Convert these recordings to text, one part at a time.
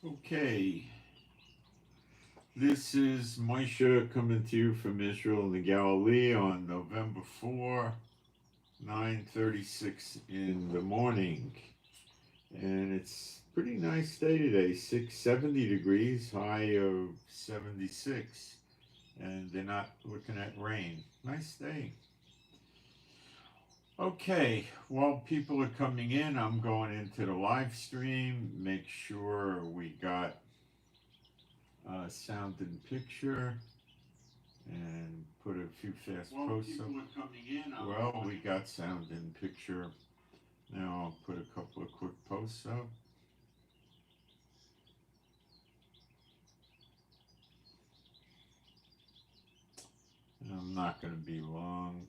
Okay, this is Moshe coming to you from Israel and the Galilee on November 4, 9:36 in the morning. And it's a pretty nice day today, 70 degrees, high of 76. And they're not looking at rain. Nice day. Okay, while people are coming in, I'm going into the live stream. Make sure we got sound and picture, and put a few fast posts up. Well, we got sound and picture. Now I'll put a couple of quick posts up. I'm not going to be long.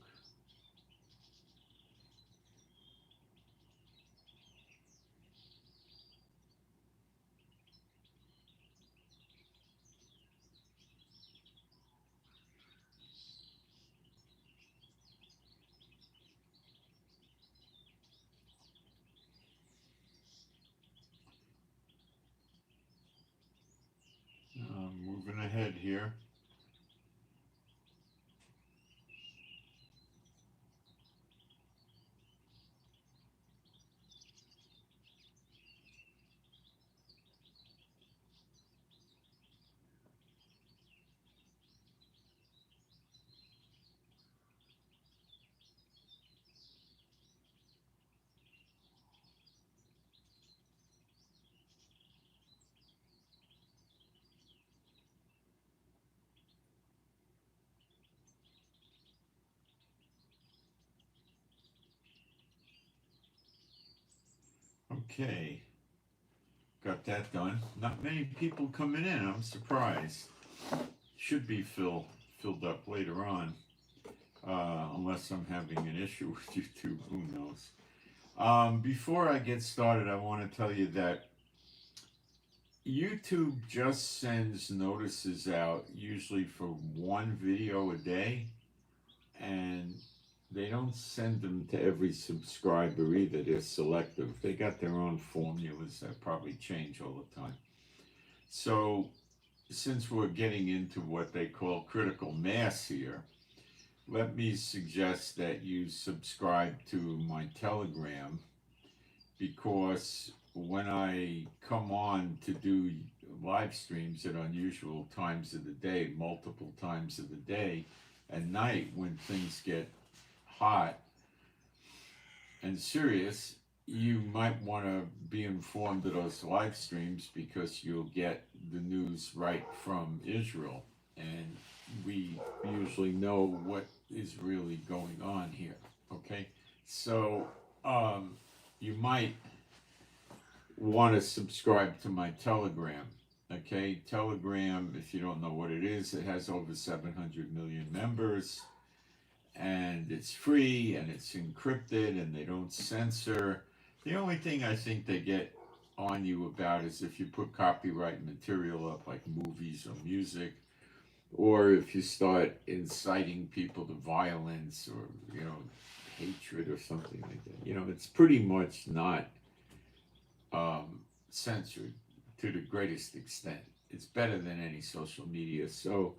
Moving ahead here. Okay, got that done. Not many people coming in. I'm surprised. Should be filled up later on, unless I'm having an issue with YouTube. Who knows? Before I get started, I want to tell you that YouTube just sends notices out usually for one video a day, and they don't send them to every subscriber either. They're selective. They got their own formulas that probably change all the time. So since we're getting into what they call critical mass here, let me suggest that you subscribe to my Telegram, because when I come on to do live streams at unusual times of the day, multiple times of the day, at night when things get hot and serious, you might want to be informed of those live streams, because you'll get the news right from Israel, and we usually know what is really going on here. Okay, so you might want to subscribe to my Telegram. Okay, Telegram, if you don't know what it is, it has over 700 million members, and it's free, and it's encrypted, and they don't censor. The only thing I think they get on you about is if you put copyright material up, like movies or music, or if you start inciting people to violence or, hatred or something like that. It's pretty much not censored to the greatest extent. It's better than any social media. So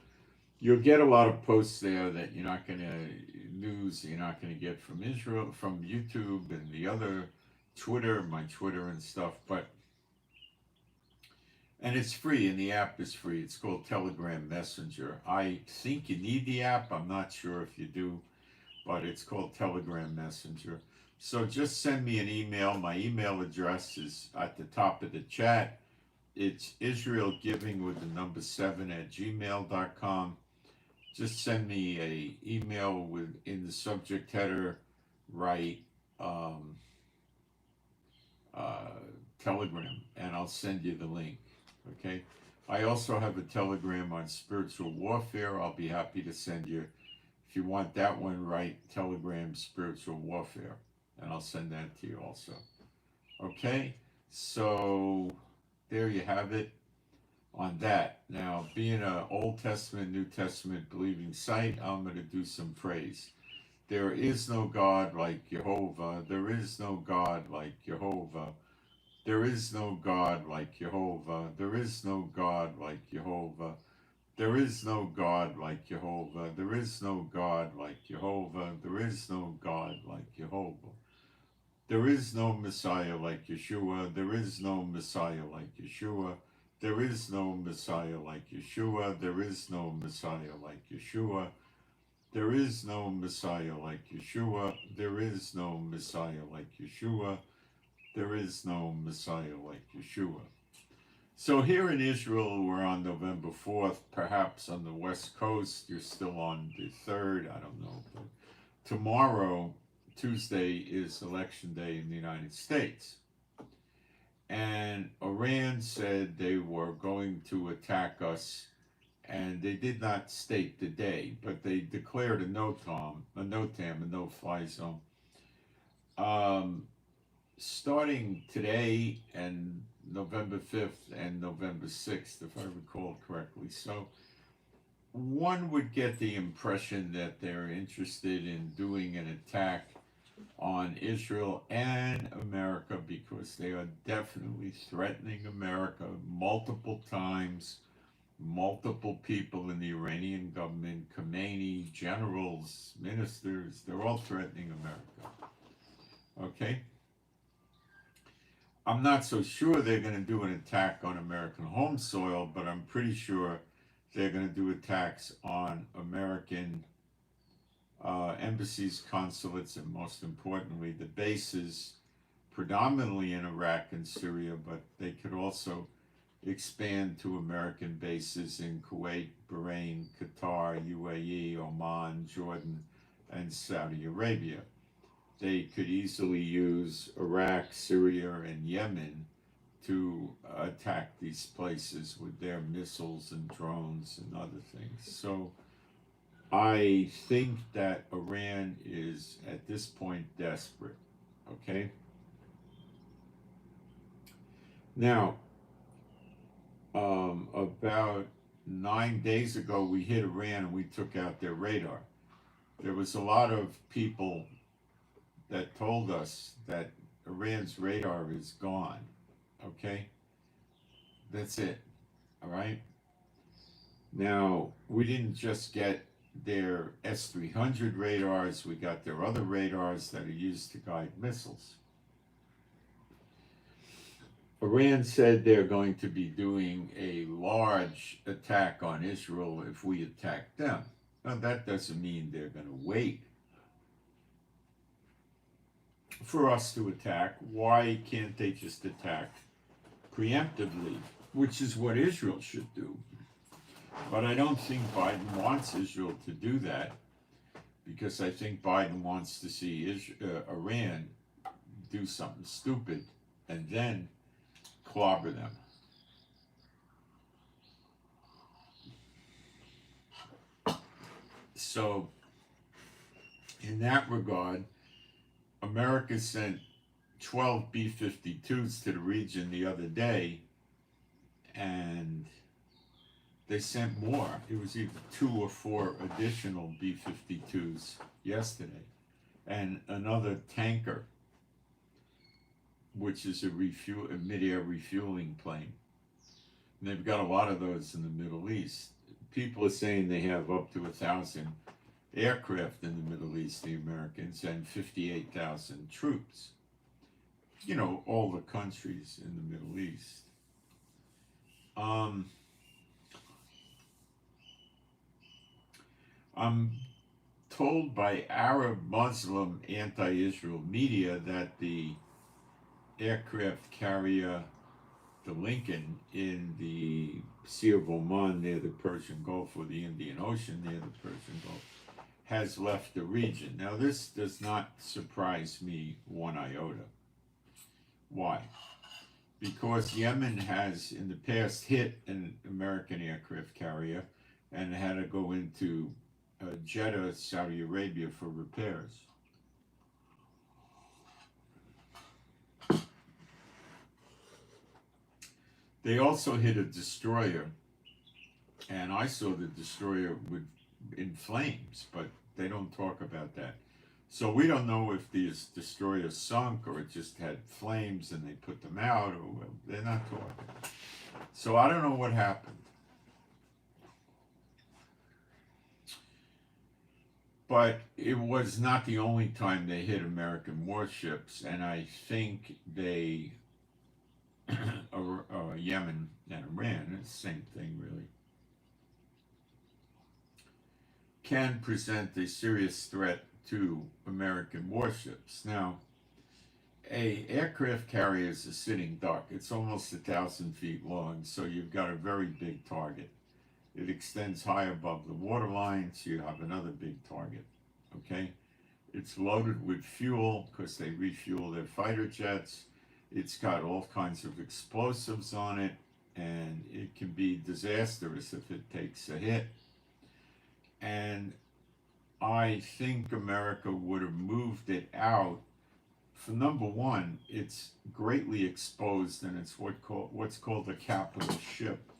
you'll get a lot of posts there that you're not going to get from Israel, from YouTube and the other Twitter, my Twitter and stuff. And it's free, and the app is free. It's called Telegram Messenger. I think you need the app. I'm not sure if you do, but it's called Telegram Messenger. So just send me an email. My email address is at the top of the chat. It's israelgiving with the number 7 at gmail.com. Just send me a email with, in the subject header, write Telegram, and I'll send you the link. Okay. I also have a Telegram on spiritual warfare. I'll be happy to send you, if you want that one, write Telegram spiritual warfare, and I'll send that to you also. Okay, so there you have it on that. Now, being an Old Testament, New Testament believing site, I'm going to do some praise. There is no God like Jehovah. There is no God like Jehovah. There is no God like Jehovah. There is no God like Jehovah. There is no God like Jehovah. There is no God like Jehovah. There is no God like Jehovah. There is no Messiah like Yeshua. There is no Messiah like Yeshua. There is no Messiah like Yeshua. There is no Messiah like Yeshua. There is no Messiah like Yeshua. There is no Messiah like Yeshua. There is no Messiah like Yeshua. So here in Israel, we're on November 4th. Perhaps on the West Coast, you're still on the 3rd. I don't know. But tomorrow, Tuesday, is election day in the United States. And Iran said they were going to attack us, and they did not state the day, but they declared a NOTAM, a no-fly zone. Starting today and November 5th and November 6th, if I recall correctly. So one would get the impression that they're interested in doing an attack on Israel and America, because they are definitely threatening America multiple times. Multiple people in the Iranian government, Khomeini, generals, ministers, they're all threatening America. Okay? I'm not so sure they're going to do an attack on American home soil, but I'm pretty sure they're going to do attacks on American embassies, consulates, and most importantly, the bases, predominantly in Iraq and Syria, but they could also expand to American bases in Kuwait, Bahrain, Qatar, UAE, Oman, Jordan, and Saudi Arabia. They could easily use Iraq, Syria, and Yemen to attack these places with their missiles and drones and other things. So I think that Iran is at this point desperate. Okay? Now, about 9 days ago, we hit Iran and we took out their radar. There was a lot of people that told us that Iran's radar is gone. Okay? That's it. All right? Now, we didn't just get their S-300 radars, we got their other radars that are used to guide missiles. Iran said they're going to be doing a large attack on Israel if we attack them. Now, that doesn't mean they're going to wait for us to attack. Why can't they just attack preemptively, which is what Israel should do? But I don't think Biden wants Israel to do that, because I think Biden wants to see Iran do something stupid and then clobber them. So, in that regard, America sent 12 B-52s to the region the other day, and they sent more. It was either 2 or 4 additional B-52s yesterday, and another tanker, which is a mid-air refueling plane. And they've got a lot of those in the Middle East. People are saying they have up to 1,000 aircraft in the Middle East, the Americans, and 58,000 troops. You know, all the countries in the Middle East. I'm told by Arab Muslim anti-Israel media that the aircraft carrier, the Lincoln, in the Sea of Oman near the Persian Gulf, or the Indian Ocean near the Persian Gulf, has left the region. Now, this does not surprise me one iota. Why? Because Yemen has in the past hit an American aircraft carrier and had to go into Jeddah, Saudi Arabia, for repairs. They also hit a destroyer, and I saw the destroyer in flames, but they don't talk about that. So we don't know if these destroyers sunk or it just had flames and they put them out, or they're not talking. So I don't know what happened. But it was not the only time they hit American warships, and I think they, Yemen and Iran, it's the same thing really, can present a serious threat to American warships. Now, a aircraft carrier is a sitting duck. It's almost 1,000 feet long, so you've got a very big target. It extends high above the waterline, so you have another big target, okay? It's loaded with fuel because they refuel their fighter jets. It's got all kinds of explosives on it, and it can be disastrous if it takes a hit. And I think America would have moved it out. For number one, it's greatly exposed, and it's what's called a capital ship.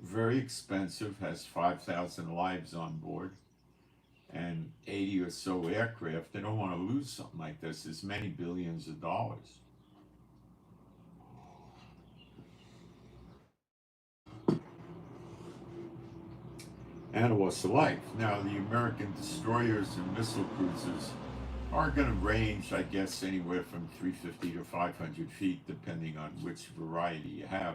Very expensive, has 5,000 lives on board, and 80 or so aircraft. They don't want to lose something like this. It's many billions of dollars. And a loss of life. Now, the American destroyers and missile cruisers are going to range, I guess, anywhere from 350 to 500 feet, depending on which variety you have.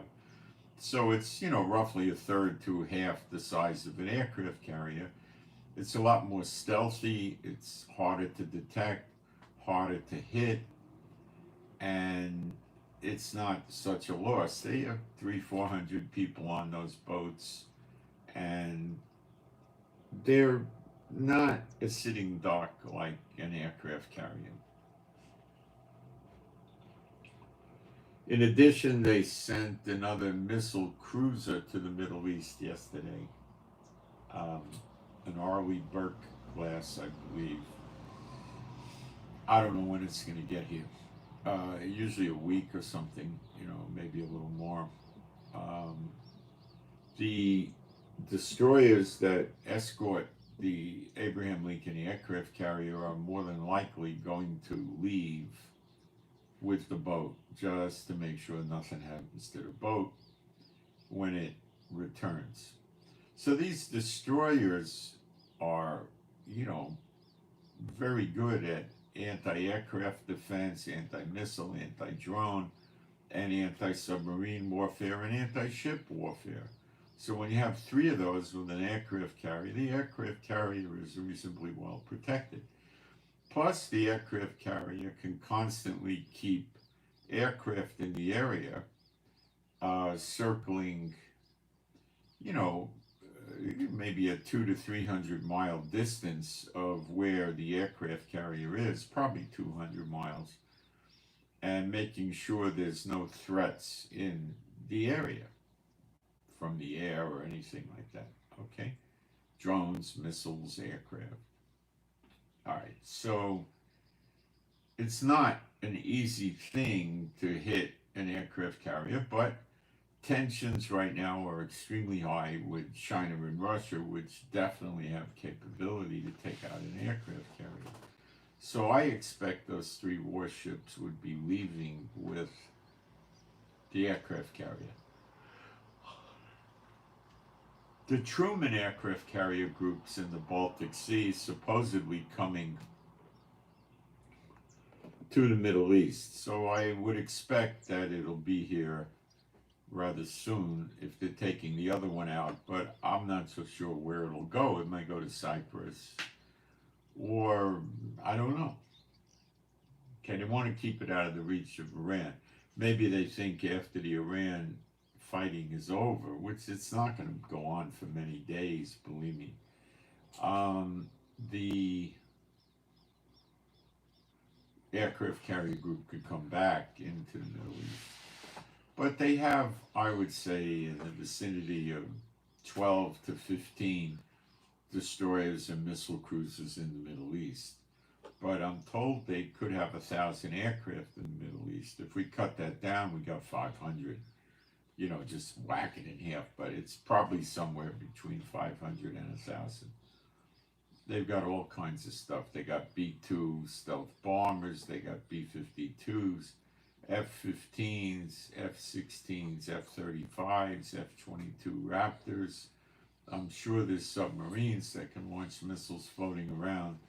So it's, roughly a third to half the size of an aircraft carrier. It's a lot more stealthy, it's harder to detect, harder to hit, and it's not such a loss. They have 300-400 people on those boats, and they're not a sitting duck like an aircraft carrier. In addition, they sent another missile cruiser to the Middle East yesterday, an Arleigh Burke class, I believe. I don't know when it's going to get here. Usually a week or something, maybe a little more. The destroyers that escort the Abraham Lincoln aircraft carrier are more than likely going to leave with the boat just to make sure nothing happens to the boat when it returns. So these destroyers are, very good at anti-aircraft defense, anti-missile, anti-drone, and anti-submarine warfare and anti-ship warfare. So when you have three of those with an aircraft carrier, the aircraft carrier is reasonably well protected. Plus, the aircraft carrier can constantly keep aircraft in the area circling, maybe a 200 to 300 mile distance of where the aircraft carrier is, probably 200 miles, and making sure there's no threats in the area from the air or anything like that, okay? Drones, missiles, aircraft. All right, so it's not an easy thing to hit an aircraft carrier, but tensions right now are extremely high with China and Russia, which definitely have capability to take out an aircraft carrier. So I expect those three warships would be leaving with the aircraft carrier. The Truman aircraft carrier group's in the Baltic Sea, supposedly coming to the Middle East. So I would expect that it'll be here rather soon if they're taking the other one out, but I'm not so sure where it'll go. It might go to Cyprus, or I don't know. Okay, they want to keep it out of the reach of Iran. Maybe they think after the Iran fighting is over, which it's not going to go on for many days, believe me. The aircraft carrier group could come back into the Middle East. But they have, I would say, in the vicinity of 12 to 15 destroyers and missile cruisers in the Middle East. But I'm told they could have 1,000 aircraft in the Middle East. If we cut that down, we got 500. Just whack it in half. But it's probably somewhere between 500 and 1,000. they've got all kinds of stuff. They got B-2 stealth bombers, they got B-52s, F-15s, F-16s, F-35s, F-22 Raptors. I'm sure there's submarines that can launch missiles floating around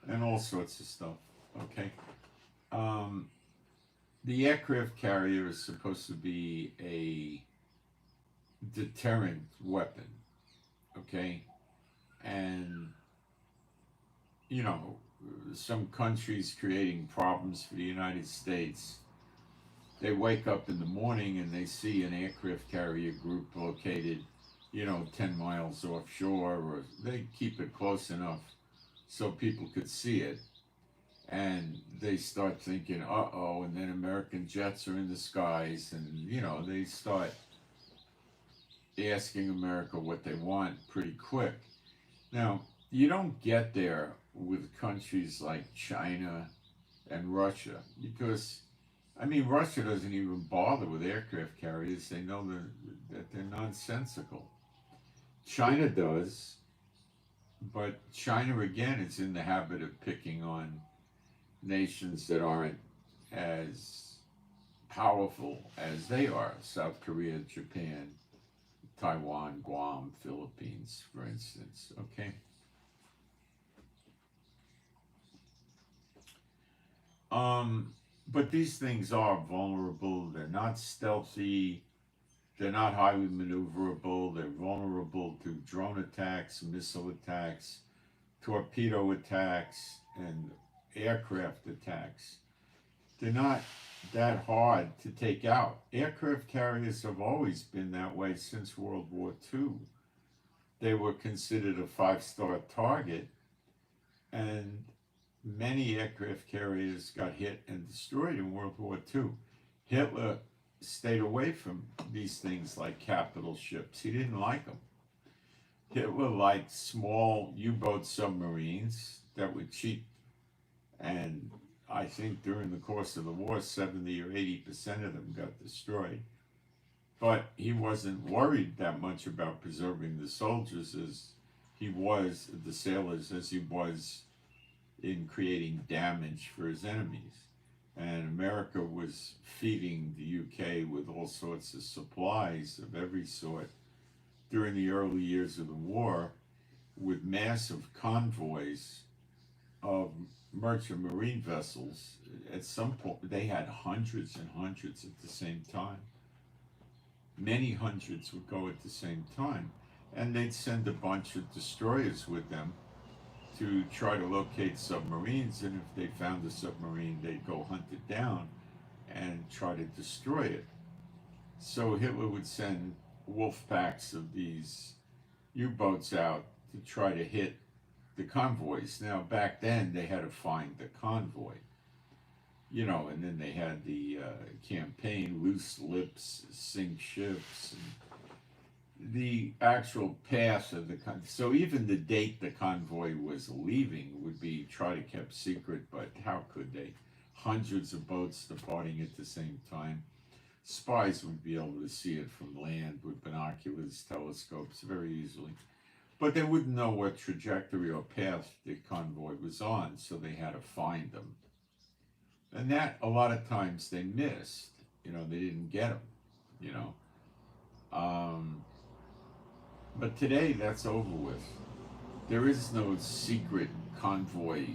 and all sorts of stuff. Okay. The aircraft carrier is supposed to be a deterrent weapon. Okay. And, you know, some countries creating problems for the United States. They wake up in the morning and they see an aircraft carrier group located, 10 miles offshore, or they keep it close enough so people could see it. And they start thinking, uh-oh, and then American jets are in the skies, and, they start asking America what they want pretty quick. Now, you don't get there with countries like China and Russia, because, Russia doesn't even bother with aircraft carriers. They know that they're nonsensical. China does, but China, again, is in the habit of picking on nations that aren't as powerful as they are. South Korea, Japan, Taiwan, Guam, Philippines, for instance. Okay. But these things are vulnerable. They're not stealthy. They're not highly maneuverable. They're vulnerable to drone attacks, missile attacks, torpedo attacks, and aircraft attacks. They're not that hard to take out. Aircraft carriers have always been that way since World War II. They were considered a 5-star target, and many aircraft carriers got hit and destroyed in World War II. Hitler stayed away from these things like capital ships. He didn't like them. Hitler liked small U-boat submarines that were cheap, and I think during the course of the war, 70 or 80% of them got destroyed. But he wasn't worried that much about preserving the soldiers as he was, the sailors, as he was in creating damage for his enemies. And America was feeding the UK with all sorts of supplies of every sort during the early years of the war, with massive convoys of merchant marine vessels. At some point, they had hundreds and hundreds at the same time. Many hundreds would go at the same time. And they'd send a bunch of destroyers with them to try to locate submarines, and if they found a submarine, they'd go hunt it down and try to destroy it. So Hitler would send wolf packs of these U-boats out to try to hit the convoys. Now, back then, they had to find the convoy, and then they had the campaign, loose lips, sink ships, and the actual path of the convoy. So even the date the convoy was leaving would be kept secret, but how could they? Hundreds of boats departing at the same time. Spies would be able to see it from land with binoculars, telescopes, very easily. But they wouldn't know what trajectory or path the convoy was on, so they had to find them. And that, a lot of times, they missed. They didn't get them, But today, that's over with. There is no secret convoy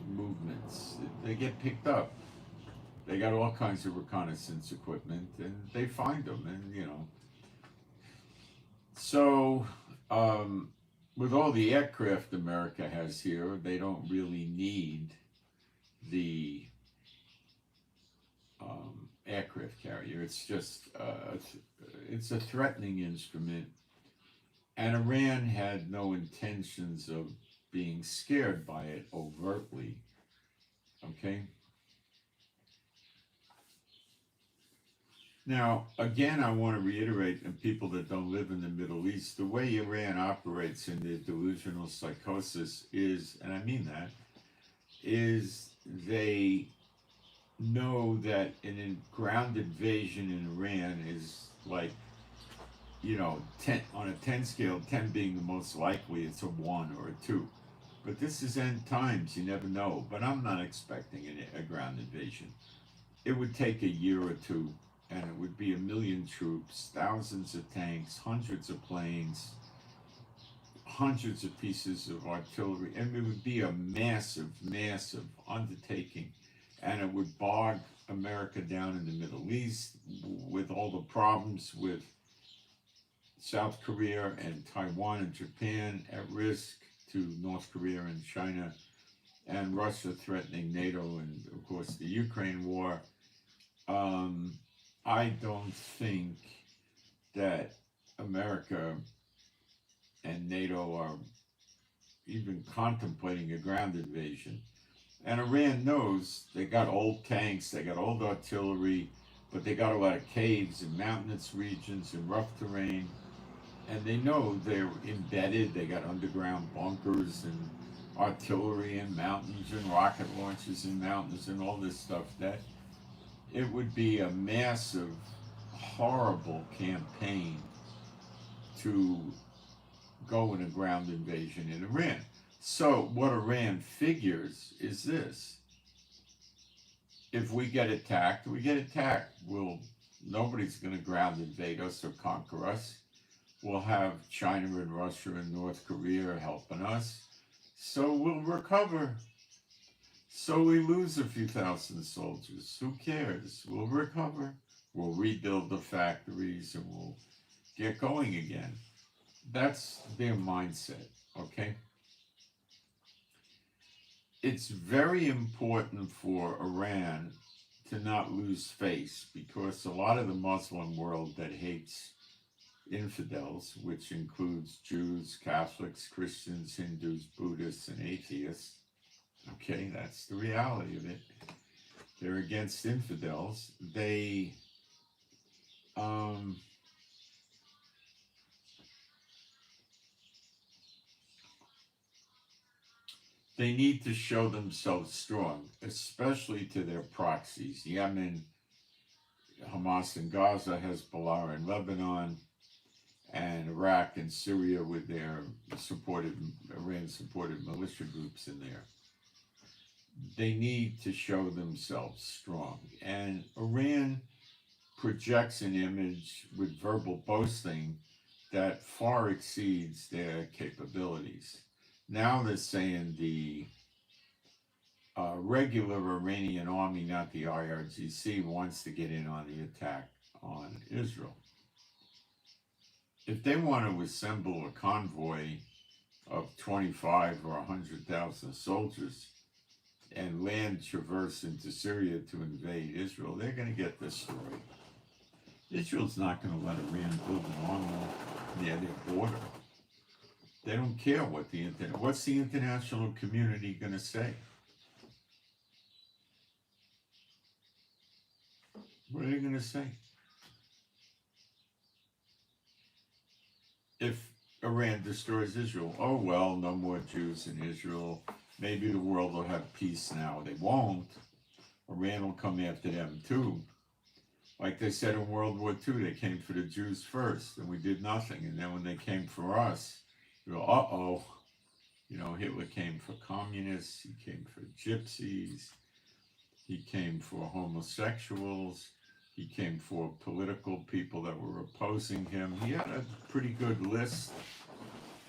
movements. They get picked up. They got all kinds of reconnaissance equipment, and they find them, and, So, with all the aircraft America has here, they don't really need the aircraft carrier. It's just, it's a threatening instrument. And Iran had no intentions of being scared by it overtly. Okay? Now, again, I want to reiterate, and people that don't live in the Middle East, the way Iran operates in their delusional psychosis is, and I mean that, is they know that a ground invasion in Iran is like, 10 on a 10 scale, 10 being the most likely, it's a 1 or a 2. But this is end times, you never know. But I'm not expecting a ground invasion. It would take a year or two, and it would be 1,000,000 troops, thousands of tanks, hundreds of planes, hundreds of pieces of artillery, and it would be a massive, massive undertaking, and it would bog America down in the Middle East with all the problems with South Korea and Taiwan and Japan at risk to North Korea and China, and Russia threatening NATO, and of course the Ukraine war. I don't think that America and NATO are even contemplating a ground invasion. And Iran knows they got old tanks, they got old artillery, but they got a lot of caves and mountainous regions and rough terrain. And they know they're embedded, they got underground bunkers and artillery in mountains and rocket launchers in mountains and all this stuff, that it would be a massive, horrible campaign to go in a ground invasion in Iran. So what Iran figures is this: if we get attacked, we get attacked. Nobody's going to ground invade us or conquer us. We'll have China and Russia and North Korea helping us. So we'll recover. So we lose a few thousand soldiers. Who cares? We'll recover. We'll rebuild the factories and we'll get going again. That's their mindset, okay? It's very important for Iran to not lose face, because a lot of the Muslim world that hates infidels, which includes Jews, Catholics, Christians, Hindus, Buddhists, and atheists, okay, that's the reality of it. They're against infidels. They need to show themselves strong, especially to their proxies. Yemen, Hamas in Gaza, Hezbollah in Lebanon, and Iraq and Syria with their Iran-supported militia groups in there. They need to show themselves strong. And Iran projects an image with verbal boasting that far exceeds their capabilities. Now they're saying the regular Iranian army, not the IRGC, wants to get in on the attack on Israel. If they want to assemble a convoy of 25 or 100,000 soldiers and land traverse into Syria to invade Israel, they're going to get destroyed. Israel's not going to let Iran build an army near their border. They don't care what's the international community going to say? What are they going to say? If Iran destroys Israel, oh well, no more Jews in Israel. Maybe the world will have peace now. They won't. Iran will come after them too. Like they said in World War II, they came for the Jews first, and we did nothing. And then when they came for us, we go, uh-oh. You know, Hitler came for communists. He came for gypsies. He came for homosexuals. He came for political people that were opposing him. He had a pretty good list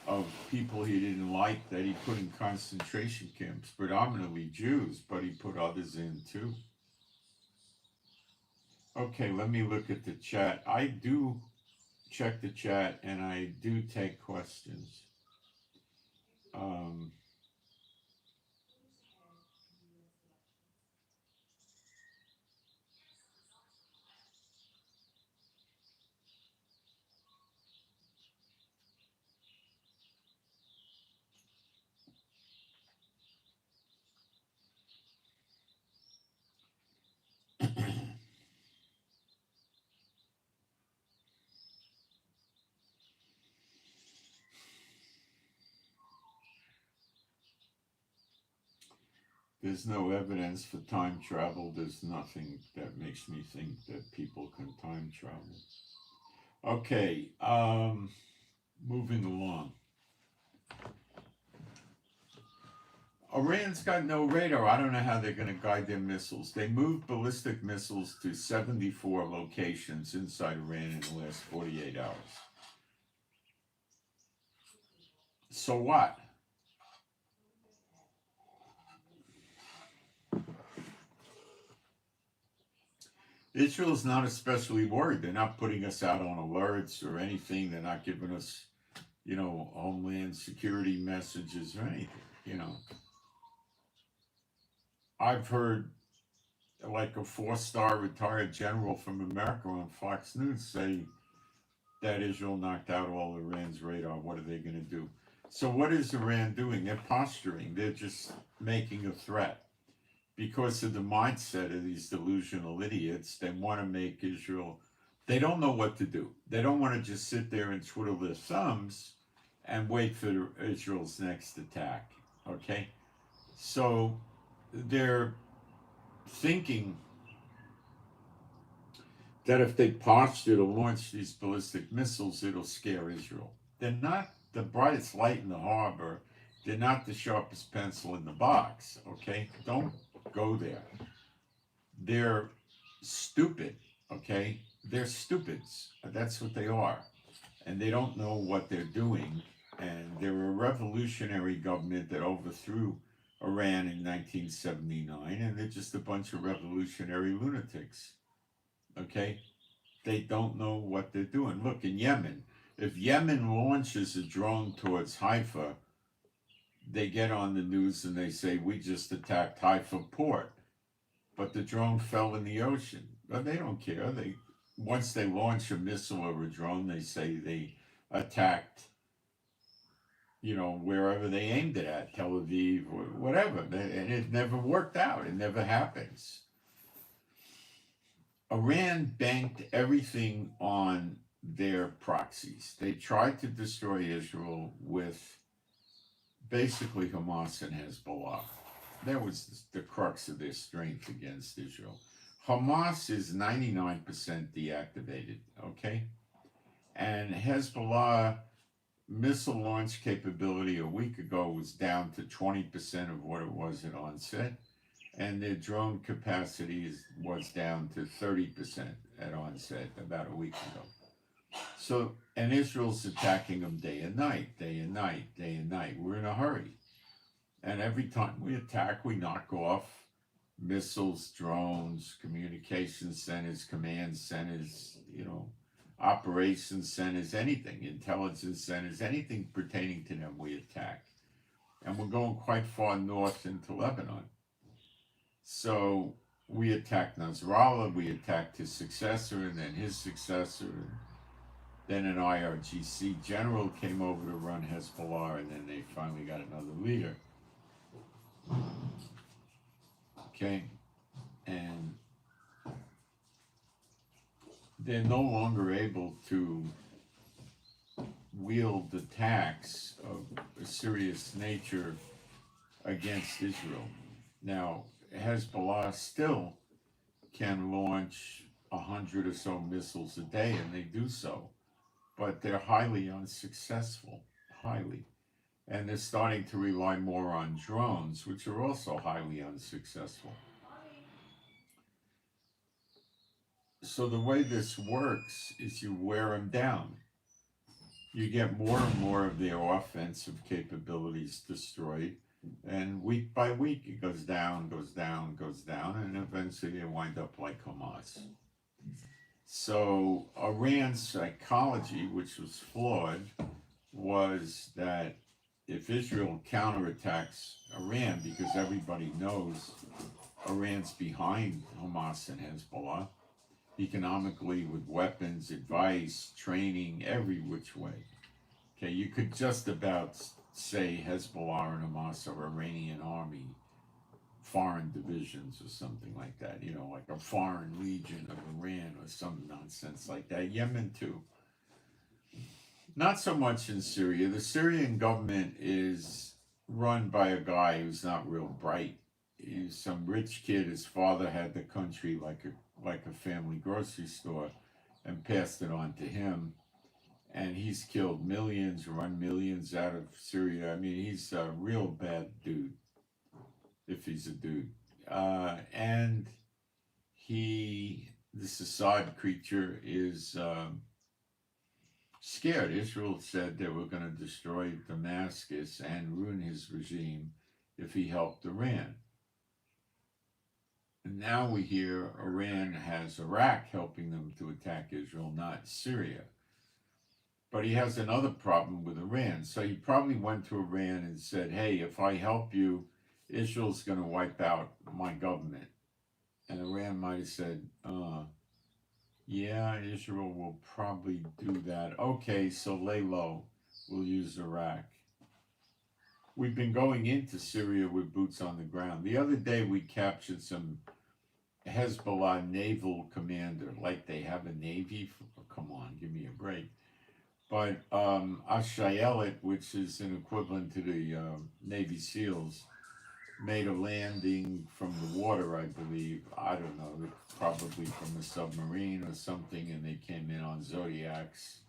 of people he didn't like that he put in concentration camps, predominantly Jews, but he put others in too. Okay, let me look at the chat. I do check the chat and I do take questions. There's no evidence for time travel. There's nothing that makes me think that people can time travel. Okay, moving along. Iran's got no radar. I don't know how they're going to guide their missiles. They moved ballistic missiles to 74 locations inside Iran in the last 48 hours. So what? Israel's not especially worried. They're not putting us out on alerts or anything. They're not giving us, homeland security messages or anything. I've heard like a 4-star retired general from America on Fox News say that Israel knocked out all Iran's radar. What are they going to do? So what is Iran doing? They're posturing. They're just making a threat. Because of the mindset of these delusional idiots, they want to make Israel, they don't know what to do. They don't want to just sit there and twiddle their thumbs and wait for Israel's next attack, okay? So they're thinking that if they posture to launch these ballistic missiles, it'll scare Israel. They're not the brightest light in the harbor. They're not the sharpest pencil in the box, okay? Don't go there. They're stupid, okay? They're stupids. That's what they are. And they don't know what they're doing. And they're a revolutionary government that overthrew Iran in 1979, and they're just a bunch of revolutionary lunatics, okay? They don't know what they're doing. Look, in Yemen, if Yemen launches a drone towards Haifa, they get on the news and they say, we just attacked Haifa port, but the drone fell in the ocean. But they don't care. Once they launch a missile or a drone, they say they attacked, wherever they aimed it at, Tel Aviv or whatever. And it never worked out. It never happens. Iran banked everything on their proxies. They tried to destroy Israel with basically Hamas and Hezbollah. That was the crux of their strength against Israel. Hamas is 99% deactivated, okay? And Hezbollah missile launch capability a week ago was down to 20% of what it was at onset. And their drone capacity was down to 30% at onset about a week ago. So, and Israel's attacking them day and night, day and night, day and night. We're in a hurry. And every time we attack, we knock off missiles, drones, communication centers, command centers, operations centers, anything, intelligence centers, anything pertaining to them, we attack. And we're going quite far north into Lebanon. So we attacked Nasrallah, we attacked his successor, and then his successor, and then an IRGC general came over to run Hezbollah, and then they finally got another leader. Okay, and they're no longer able to wield attacks of a serious nature against Israel. Now, Hezbollah still can launch 100 or so missiles a day, and they do so, but they're highly unsuccessful, highly. And they're starting to rely more on drones, which are also highly unsuccessful. So the way this works is you wear them down. You get more and more of their offensive capabilities destroyed, and week by week it goes down, goes down, goes down, and eventually they wind up like Hamas. So Iran's psychology, which was flawed, was that if Israel counterattacks Iran, because everybody knows Iran's behind Hamas and Hezbollah, economically, with weapons, advice, training, every which way. Okay, you could just about say Hezbollah and Hamas are Iranian army, foreign divisions or something like that, like a foreign legion of Iran or some nonsense like that. Yemen too. Not so much in Syria. The Syrian government is run by a guy who's not real bright. He's some rich kid. His father had the country like a family grocery store and passed it on to him. And he's killed millions, run millions out of Syria. I mean, he's a real bad dude. if he's a dude. And this Assad creature is scared. Israel said they were going to destroy Damascus and ruin his regime if he helped Iran. And now we hear Iran has Iraq helping them to attack Israel, not Syria. But he has another problem with Iran. So he probably went to Iran and said, hey, if I help you, Israel's going to wipe out my government. And Iran might have said, yeah, Israel will probably do that. Okay, so lay low. We'll use Iraq. We've been going into Syria with boots on the ground. The other day we captured some Hezbollah naval commander, like they have a navy. Come on, give me a break. But Ashayelet, which is an equivalent to the Navy SEALs, made a landing from the water, I believe. I don't know, probably from a submarine or something, and they came in on Zodiacs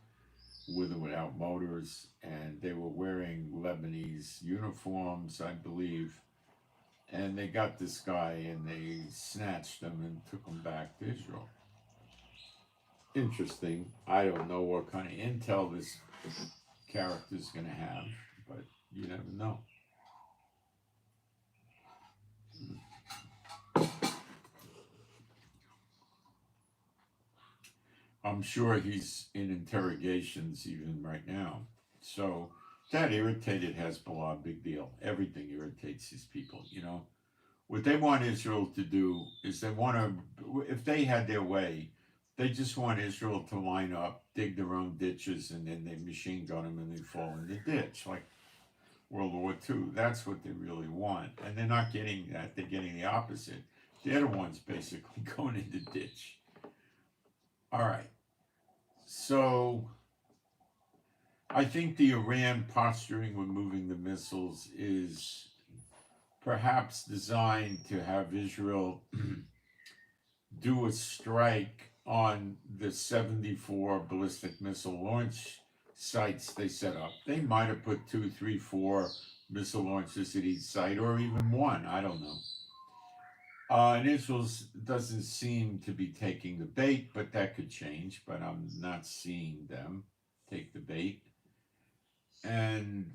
with or without motors, and they were wearing Lebanese uniforms, I believe. And they got this guy, and they snatched him and took him back to Israel. Interesting. I don't know what kind of intel this character's going to have, but you never know. I'm sure he's in interrogations even right now. So that irritated Hezbollah, big deal. Everything irritates these people, you know. What they want Israel to do is they want to, if they had their way, they just want Israel to line up, dig their own ditches, and then they machine gun them and they fall in the ditch, like World War II. That's what they really want. And they're not getting that. They're getting the opposite. They're the ones basically going in the ditch. All right. So I think the Iran posturing when moving the missiles is perhaps designed to have Israel do a strike on the 74 ballistic missile launch sites they set up. They might have put 2, 3, 4 missile launches at each site, or even one. I don't know. And Israel doesn't seem to be taking the bait, but that could change. But I'm not seeing them take the bait. And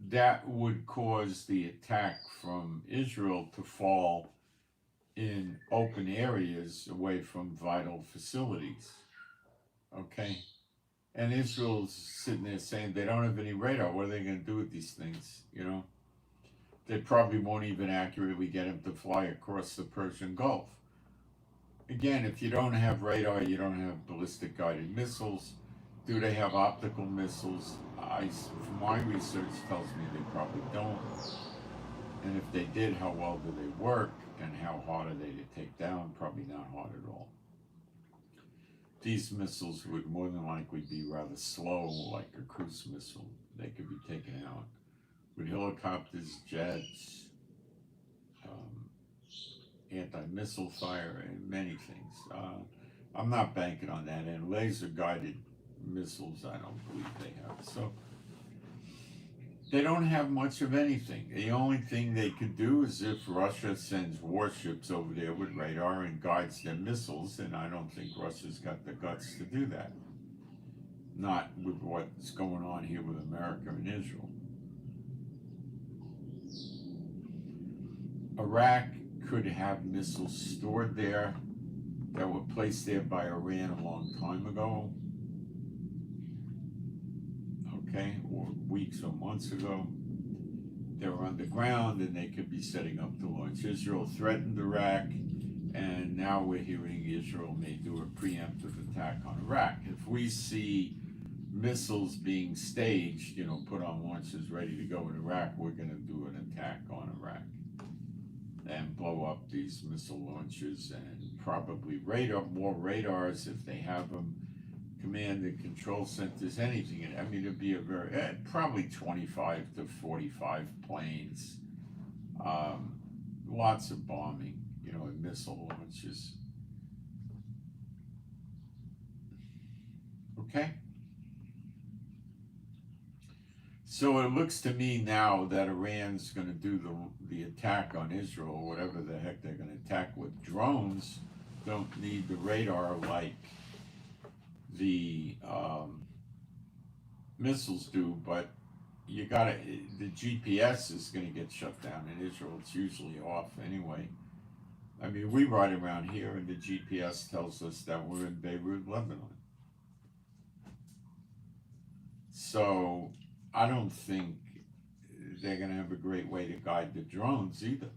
that would cause the attack from Israel to fall in open areas away from vital facilities. Okay? And Israel's sitting there saying they don't have any radar. What are they going to do with these things, you know? They probably won't even accurately get them to fly across the Persian Gulf. Again, if you don't have radar, you don't have ballistic guided missiles. Do they have optical missiles? From my research tells me they probably don't. And if they did, how well do they work? And how hard are they to take down? Probably not hard at all. These missiles would more than likely be rather slow, like a cruise missile. They could be taken out with helicopters, jets, anti-missile fire, and many things. I'm not banking on that. And laser-guided missiles, I don't believe they have. So they don't have much of anything. The only thing they could do is if Russia sends warships over there with radar and guides their missiles, and I don't think Russia's got the guts to do that. Not with what's going on here with America and Israel. Iraq could have missiles stored there that were placed there by Iran a long time ago. Okay, or weeks or months ago. They were underground and they could be setting up to launch. Israel threatened Iraq, and now we're hearing Israel may do a preemptive attack on Iraq. If we see missiles being staged, you know, put on launches ready to go in Iraq, we're going to do an attack on Iraq and blow up these missile launches, and probably more radars if they have them, command and control centers, anything. I mean, it'd be a probably 25 to 45 planes, lots of bombing, you know, and missile launches. Okay? So it looks to me now that Iran's going to do the attack on Israel, whatever the heck they're going to attack with. Drones don't need the radar like the missiles do, but you got to, the GPS is going to get shut down in Israel. It's usually off anyway. I mean, we ride around here and the GPS tells us that we're in Beirut, Lebanon. So I don't think they're going to have a great way to guide the drones either.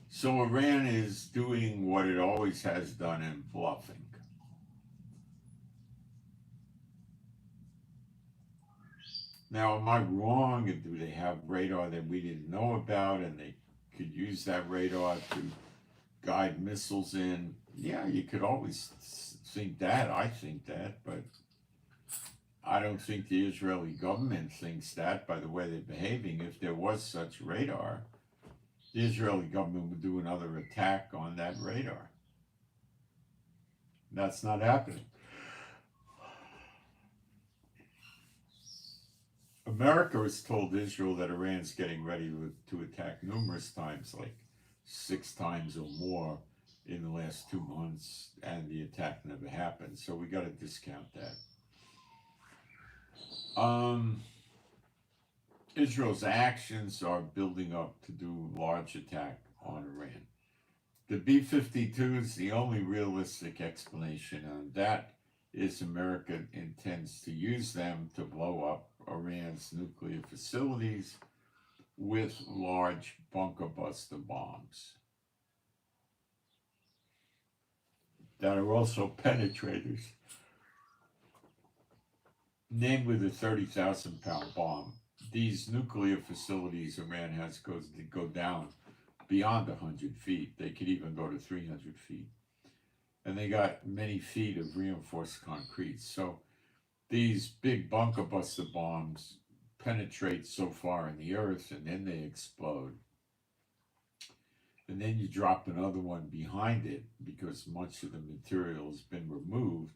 So Iran is doing what it always has done and bluffing. Now, am I wrong? Do they have radar that we didn't know about and they could use that radar to guide missiles in? Yeah, you could always think that. I think that, but I don't think the Israeli government thinks that by the way they're behaving. If there was such radar, the Israeli government would do another attack on that radar. That's not happening. America has told Israel that Iran's getting ready to attack numerous times, like 6 times or more in the last 2 months, and the attack never happened. So we got to discount that. Israel's actions are building up to do large attack on Iran. The B-52 is the only realistic explanation on that. Is America intends to use them to blow up Iran's nuclear facilities with large bunker buster bombs that are also penetrators, namely the 30,000-pound bomb. These nuclear facilities Iran has go down beyond 100 feet. They could even go to 300 feet. And they got many feet of reinforced concrete. So these big bunker buster bombs penetrate so far in the earth and then they explode. And then you drop another one behind it because much of the material has been removed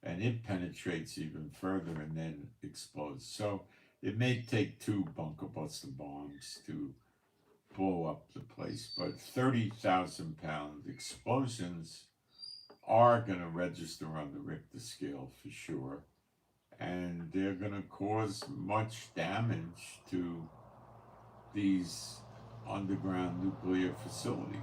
and it penetrates even further and then explodes. So it may take 2 bunker buster bombs to blow up the place, but 30,000-pound explosions are going to register on the Richter scale for sure, and they're going to cause much damage to these underground nuclear facilities.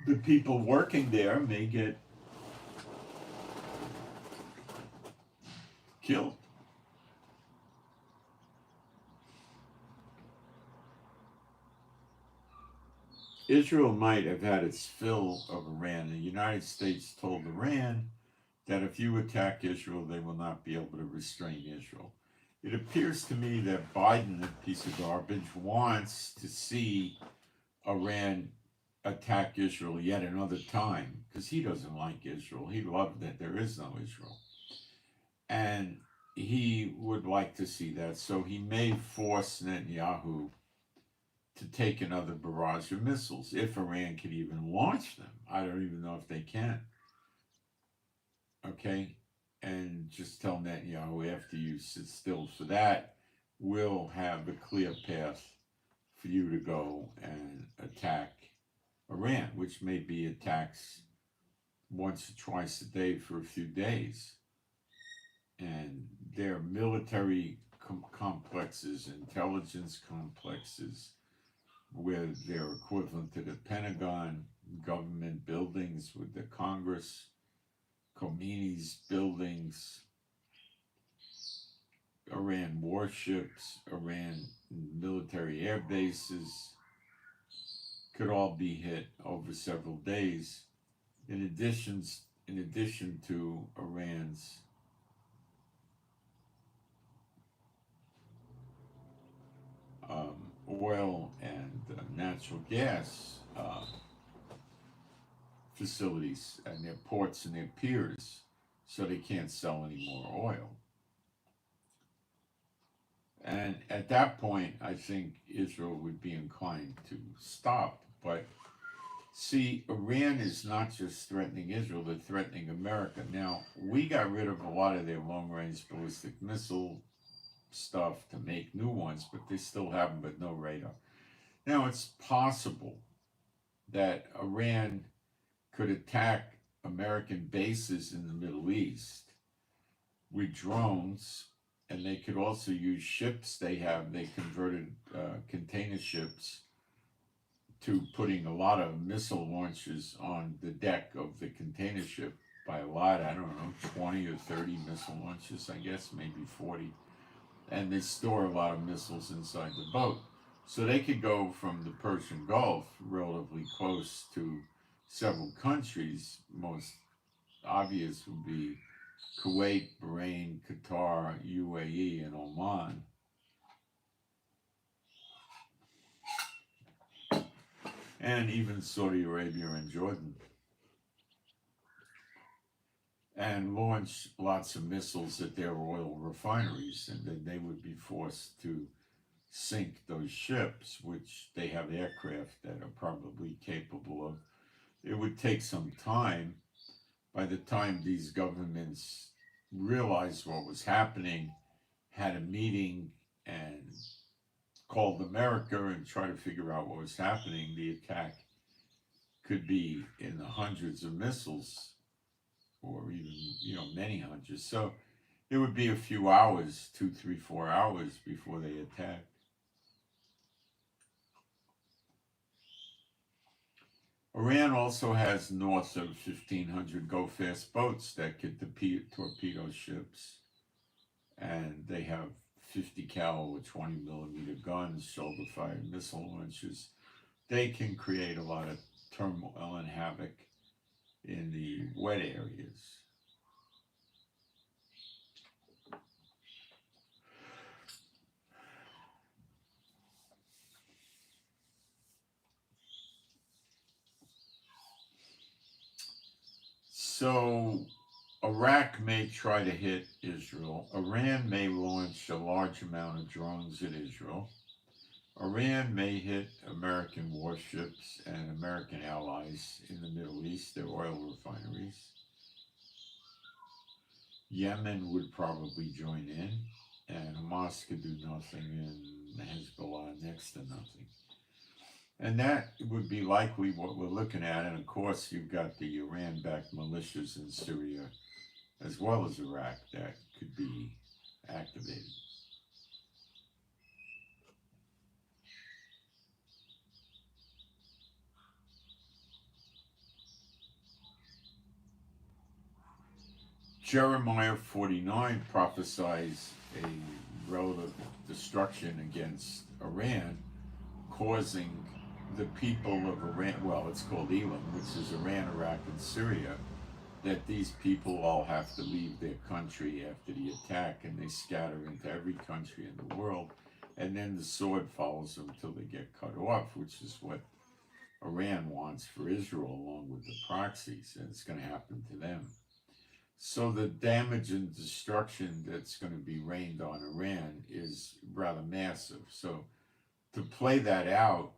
The people working there may get killed. Israel might have had its fill of Iran. The United States told Iran that if you attack Israel, they will not be able to restrain Israel. It appears to me that Biden, a piece of garbage, wants to see Iran attack Israel yet another time because he doesn't like Israel. He loved that there is no Israel. And he would like to see that. So he may force Netanyahu to take another barrage of missiles, if Iran can even launch them. I don't even know if they can. Okay? And just tell Netanyahu, after you sit still for that, we'll have a clear path for you to go and attack Iran, which may be attacks once or twice a day for a few days. And their military complexes, intelligence complexes, where they're equivalent to the Pentagon, government buildings with the Congress, Khomeini's buildings, Iran warships, Iran military air bases, could all be hit over several days, in addition to Iran's oil and natural gas facilities and their ports and their piers, so they can't sell any more oil. And at that point, I think Israel would be inclined to stop. But see, Iran is not just threatening Israel, they're threatening America. Now, we got rid of a lot of their long-range ballistic missile stuff to make new ones, but they still have them, but no radar. Now, it's possible that Iran could attack American bases in the Middle East with drones, and they could also use ships they have. They converted container ships to putting a lot of missile launchers on the deck of the container ship by a lot, I don't know, 20 or 30 missile launchers, I guess, maybe 40. And they store a lot of missiles inside the boat. So they could go from the Persian Gulf, relatively close, to several countries. Most obvious would be Kuwait, Bahrain, Qatar, UAE, and Oman. And even Saudi Arabia and Jordan. And launch lots of missiles at their oil refineries, and then they would be forced to sink those ships, which they have aircraft that are probably capable of. It would take some time. By the time these governments realized what was happening, had a meeting and called America and tried to figure out what was happening, the attack could be in the hundreds of missiles, or even, many hundreds. So it would be a few hours, 2, 3, 4 hours before they attacked. Iran also has north of 1,500 go-fast boats that could torpedo ships. And they have 50 caliber, 20 millimeter guns, shoulder-fired missile launchers. They can create a lot of turmoil and havoc in the wet areas. So Iraq may try to hit Israel. Iran may launch a large amount of drones at Israel. Iran may hit American warships and American allies in the Middle East, their oil refineries. Yemen would probably join in, and Hamas could do nothing, and Hezbollah next to nothing. And that would be likely what we're looking at. And of course, you've got the Iran-backed militias in Syria, as well as Iraq, that could be activated. Jeremiah 49 prophesies a relative destruction against Iran, causing the people of Iran, well, it's called Elam, which is Iran, Iraq, and Syria, that these people all have to leave their country after the attack, and they scatter into every country in the world, and then the sword follows them till they get cut off, which is what Iran wants for Israel, along with the proxies, and it's going to happen to them. So the damage and destruction that's going to be rained on Iran is rather massive. So to play that out,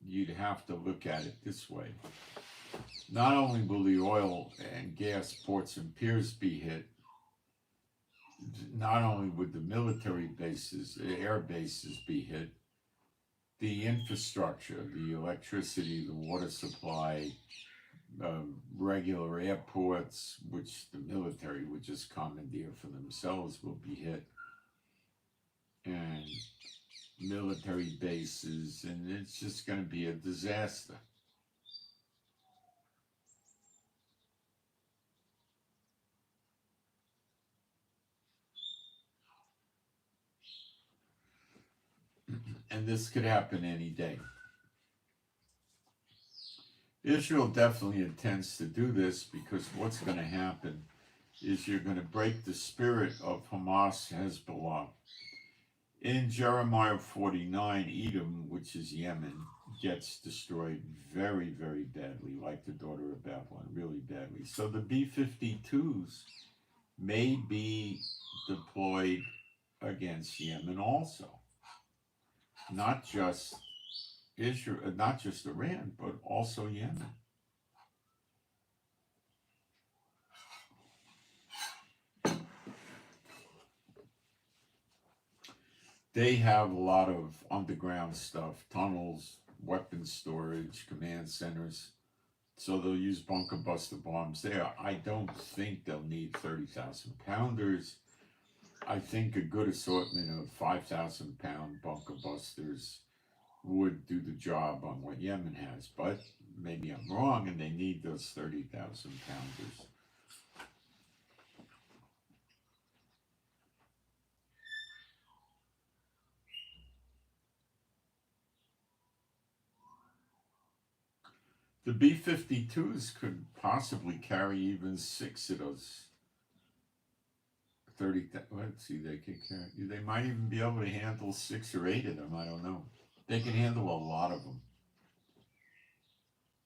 you'd have to look at it this way. Not only will the oil and gas ports and piers be hit, not only would the military bases, air bases be hit, the infrastructure, the electricity, the water supply, regular airports, which the military would just commandeer for themselves, will be hit, and military bases, and it's just going to be a disaster. And this could happen any day. Israel definitely intends to do this, because what's going to happen is you're going to break the spirit of Hamas, Hezbollah. In Jeremiah 49, Edom, which is Yemen, gets destroyed very, very badly, like the daughter of Babylon, really badly. So the B-52s may be deployed against Yemen also. not just Israel, not just Iran, but also Yemen. They have a lot of underground stuff, tunnels, weapons storage, command centers. So they'll use bunker buster bombs there. I don't think they'll need 30,000 pounders. I think a good assortment of 5,000 pound bunker busters would do the job on what Yemen has. But maybe I'm wrong and they need those 30,000 pounders. The B-52s could possibly carry even 6 of those 30. Let's see, they could carry. They might even be able to handle 6 or 8 of them. I don't know. They can handle a lot of them.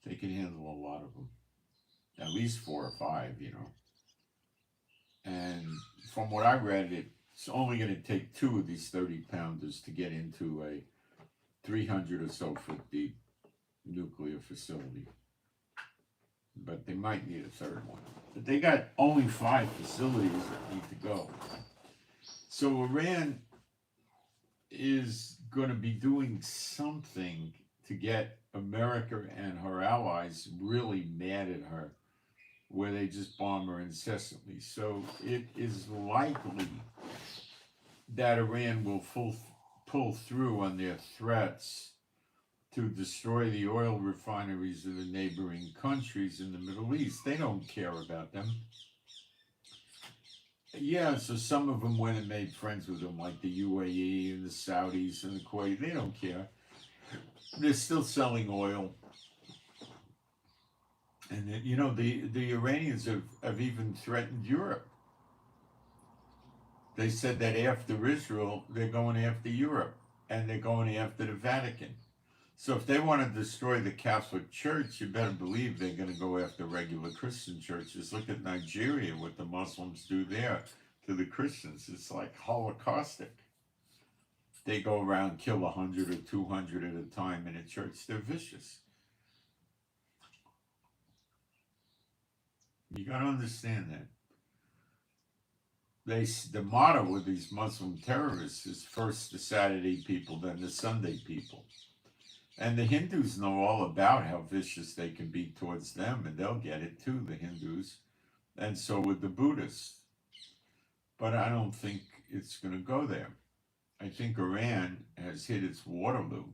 They can handle a lot of them. At least 4 or 5, you know. And from what I read, it's only going to take 2 of these 30-pounders to get into a 300 or so foot deep nuclear facility. But they might need a third one. But they got only 5 facilities that need to go. So Iran is going to be doing something to get America and her allies really mad at her, where they just bomb her incessantly. So it is likely that Iran will pull through on their threats to destroy the oil refineries of the neighboring countries in the Middle East. They don't care about them. Yeah, so some of them went and made friends with them, like the UAE and the Saudis and the Kuwait. They don't care. They're still selling oil. And then, you know, the Iranians have even threatened Europe. They said that after Israel, they're going after Europe, and they're going after the Vatican. So if they want to destroy the Catholic Church, you better believe they're going to go after regular Christian churches. Look at Nigeria, what the Muslims do there to the Christians. It's like holocaustic. They go around, kill 100 or 200 at a time in a church. They're vicious. You got to understand that. The motto of these Muslim terrorists is first the Saturday people, then the Sunday people. And the Hindus know all about how vicious they can be towards them, and they'll get it too, the Hindus. And so would the Buddhists. But I don't think it's going to go there. I think Iran has hit its Waterloo.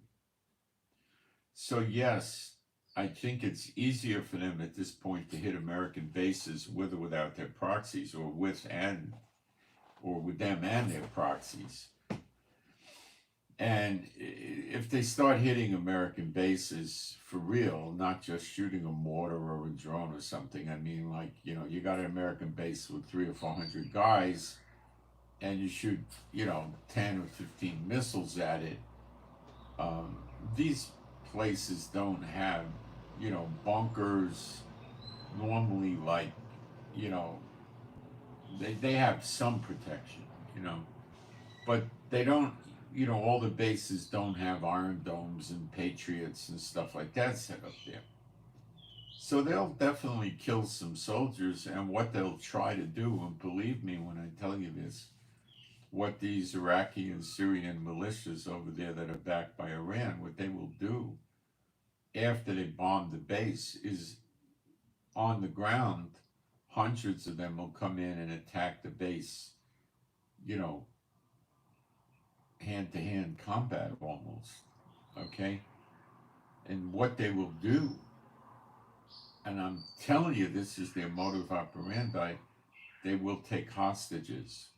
So yes, I think it's easier for them at this point to hit American bases with or without their proxies, or with them and their proxies. And if they start hitting American bases for real, not just shooting a mortar or a drone or something, I mean, like, you know, you got an American base with 300 or 400 guys, and you shoot, you know, 10 or 15 missiles at it. These places don't have, you know, bunkers normally, like, you know, they have some protection, you know, but they don't, you know, all the bases don't have Iron Domes and Patriots and stuff like that set up there. So they'll definitely kill some soldiers, and what they'll try to do, and believe me when I tell you this, what these Iraqi and Syrian militias over there that are backed by Iran, what they will do after they bomb the base is, on the ground, hundreds of them will come in and attack the base, you know, hand-to-hand combat almost, okay? And what they will do, and I'm telling you, this is their modus operandi, they will take hostages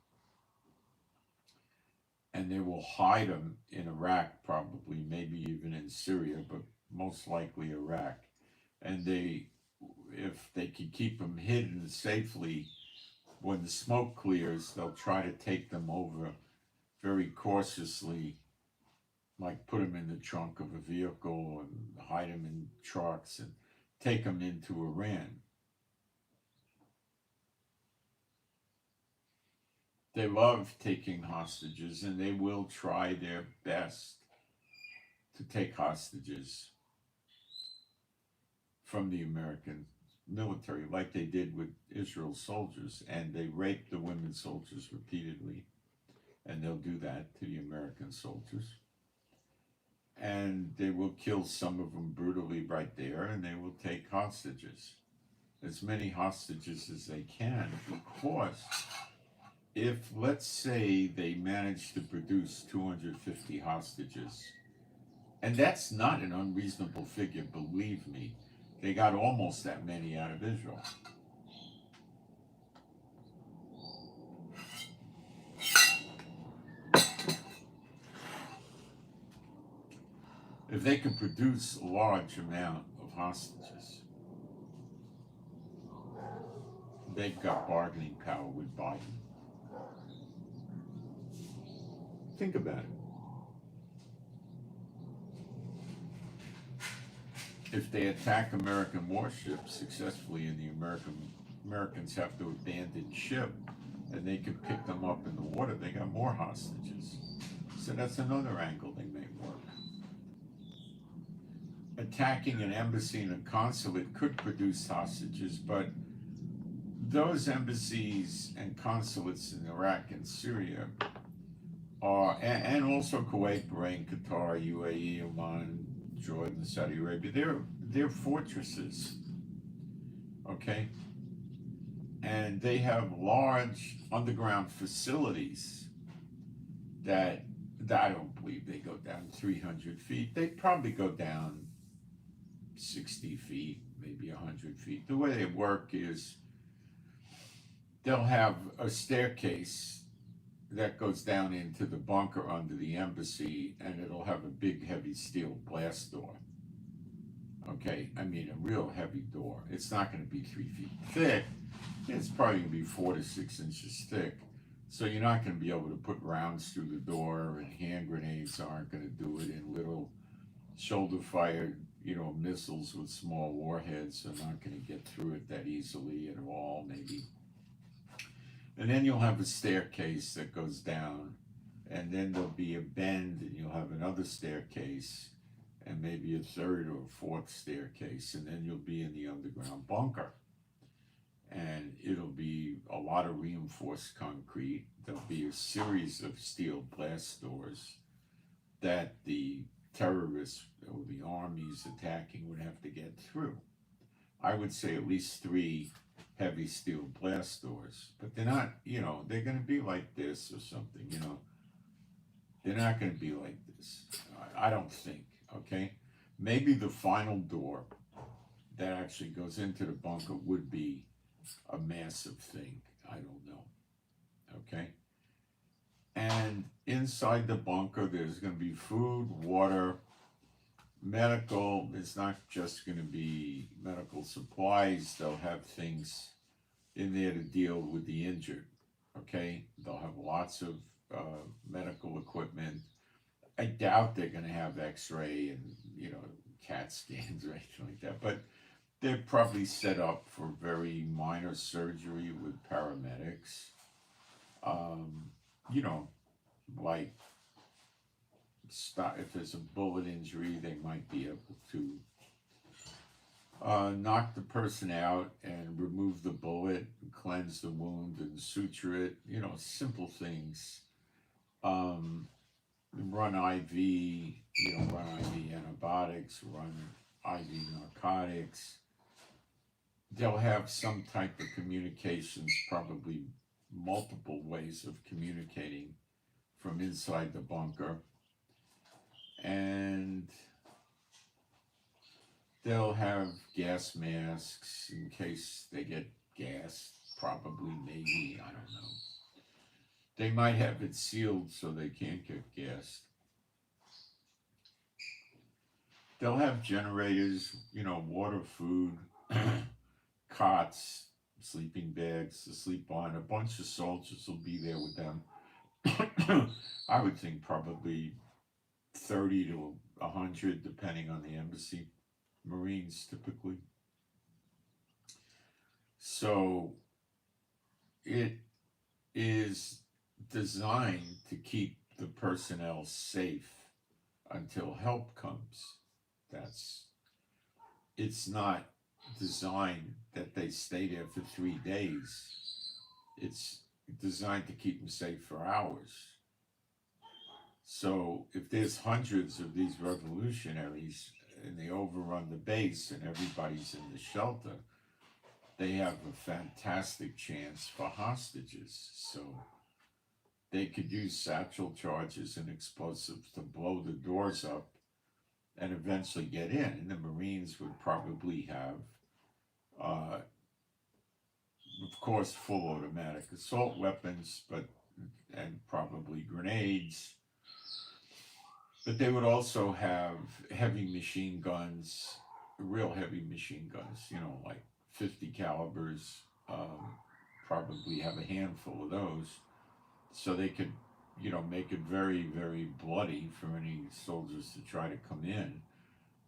and they will hide them in Iraq, probably, maybe even in Syria, but most likely Iraq. And if they can keep them hidden safely, when the smoke clears, they'll try to take them over very cautiously, like put them in the trunk of a vehicle and hide them in trucks and take them into Iran. They love taking hostages, and they will try their best to take hostages from the American military, like they did with Israel's soldiers, and they raped the women soldiers repeatedly, and they'll do that to the American soldiers. And they will kill some of them brutally right there, and they will take hostages, as many hostages as they can, because if, let's say, they manage to produce 250 hostages, and that's not an unreasonable figure, believe me, they got almost that many out of Israel. If they can produce a large amount of hostages, they've got bargaining power with Biden. Think about it. If they attack American warships successfully and the Americans have to abandon ship and they can pick them up in the water, they got more hostages. So that's another angle they may work. Attacking an embassy and a consulate could produce hostages, but those embassies and consulates in Iraq and Syria are, and also Kuwait, Bahrain, Qatar, UAE, Oman, Jordan, Saudi Arabia, they're fortresses, okay? And they have large underground facilities that I don't believe they go down 300 feet. They probably go down 60 feet, maybe 100 feet. The way they work is they'll have a staircase that goes down into the bunker under the embassy, and it'll have a big heavy steel blast door. Okay, I mean a real heavy door. It's not going to be 3 feet thick. It's probably going to be 4 to 6 inches thick. So you're not going to be able to put rounds through the door, and hand grenades aren't going to do it, and little shoulder-fired, missiles with small warheads are not going to get through it that easily at all, maybe. And then you'll have a staircase that goes down, and then there'll be a bend, and you'll have another staircase, and maybe a third or fourth staircase, and then you'll be in the underground bunker. And it'll be a lot of reinforced concrete. There'll be a series of steel blast doors that the terrorists or the armies attacking would have to get through. I would say at least 3 heavy steel blast doors, but they're not, they're going to be like this or something, They're not going to be like this, I don't think, okay? Maybe the final door that actually goes into the bunker would be a massive thing, I don't know, okay? And inside the bunker, there's going to be food, water, medical. It's not just going to be medical supplies. They'll have things in there to deal with the injured, okay? They'll have lots of medical equipment. I doubt they're going to have x-ray and, CAT scans or anything like that, but they're probably set up for very minor surgery with paramedics. Like if there's a bullet injury, they might be able to knock the person out and remove the bullet, cleanse the wound and suture it, simple things. Run IV, run IV antibiotics, run IV narcotics. They'll have some type of communications, probably multiple ways of communicating from inside the bunker. And they'll have gas masks in case they get gassed, probably, maybe, I don't know. They might have it sealed so they can't get gassed. They'll have generators, water, food, cots, sleeping bags to sleep on. A bunch of soldiers will be there with them. I would think probably 30 to 100, depending on the embassy. Marines, typically. So it is designed to keep the personnel safe until help comes. It's not designed that they stay there for 3 days. It's designed to keep them safe for hours. So if there's hundreds of these revolutionaries and they overrun the base and everybody's in the shelter, they have a fantastic chance for hostages. So they could use satchel charges and explosives to blow the doors up and eventually get in. And the Marines would probably have, of course, full automatic assault weapons, and probably grenades. But they would also have heavy machine guns, real heavy machine guns, like 50 calibers, probably have a handful of those. So they could, make it very, very bloody for any soldiers to try to come in.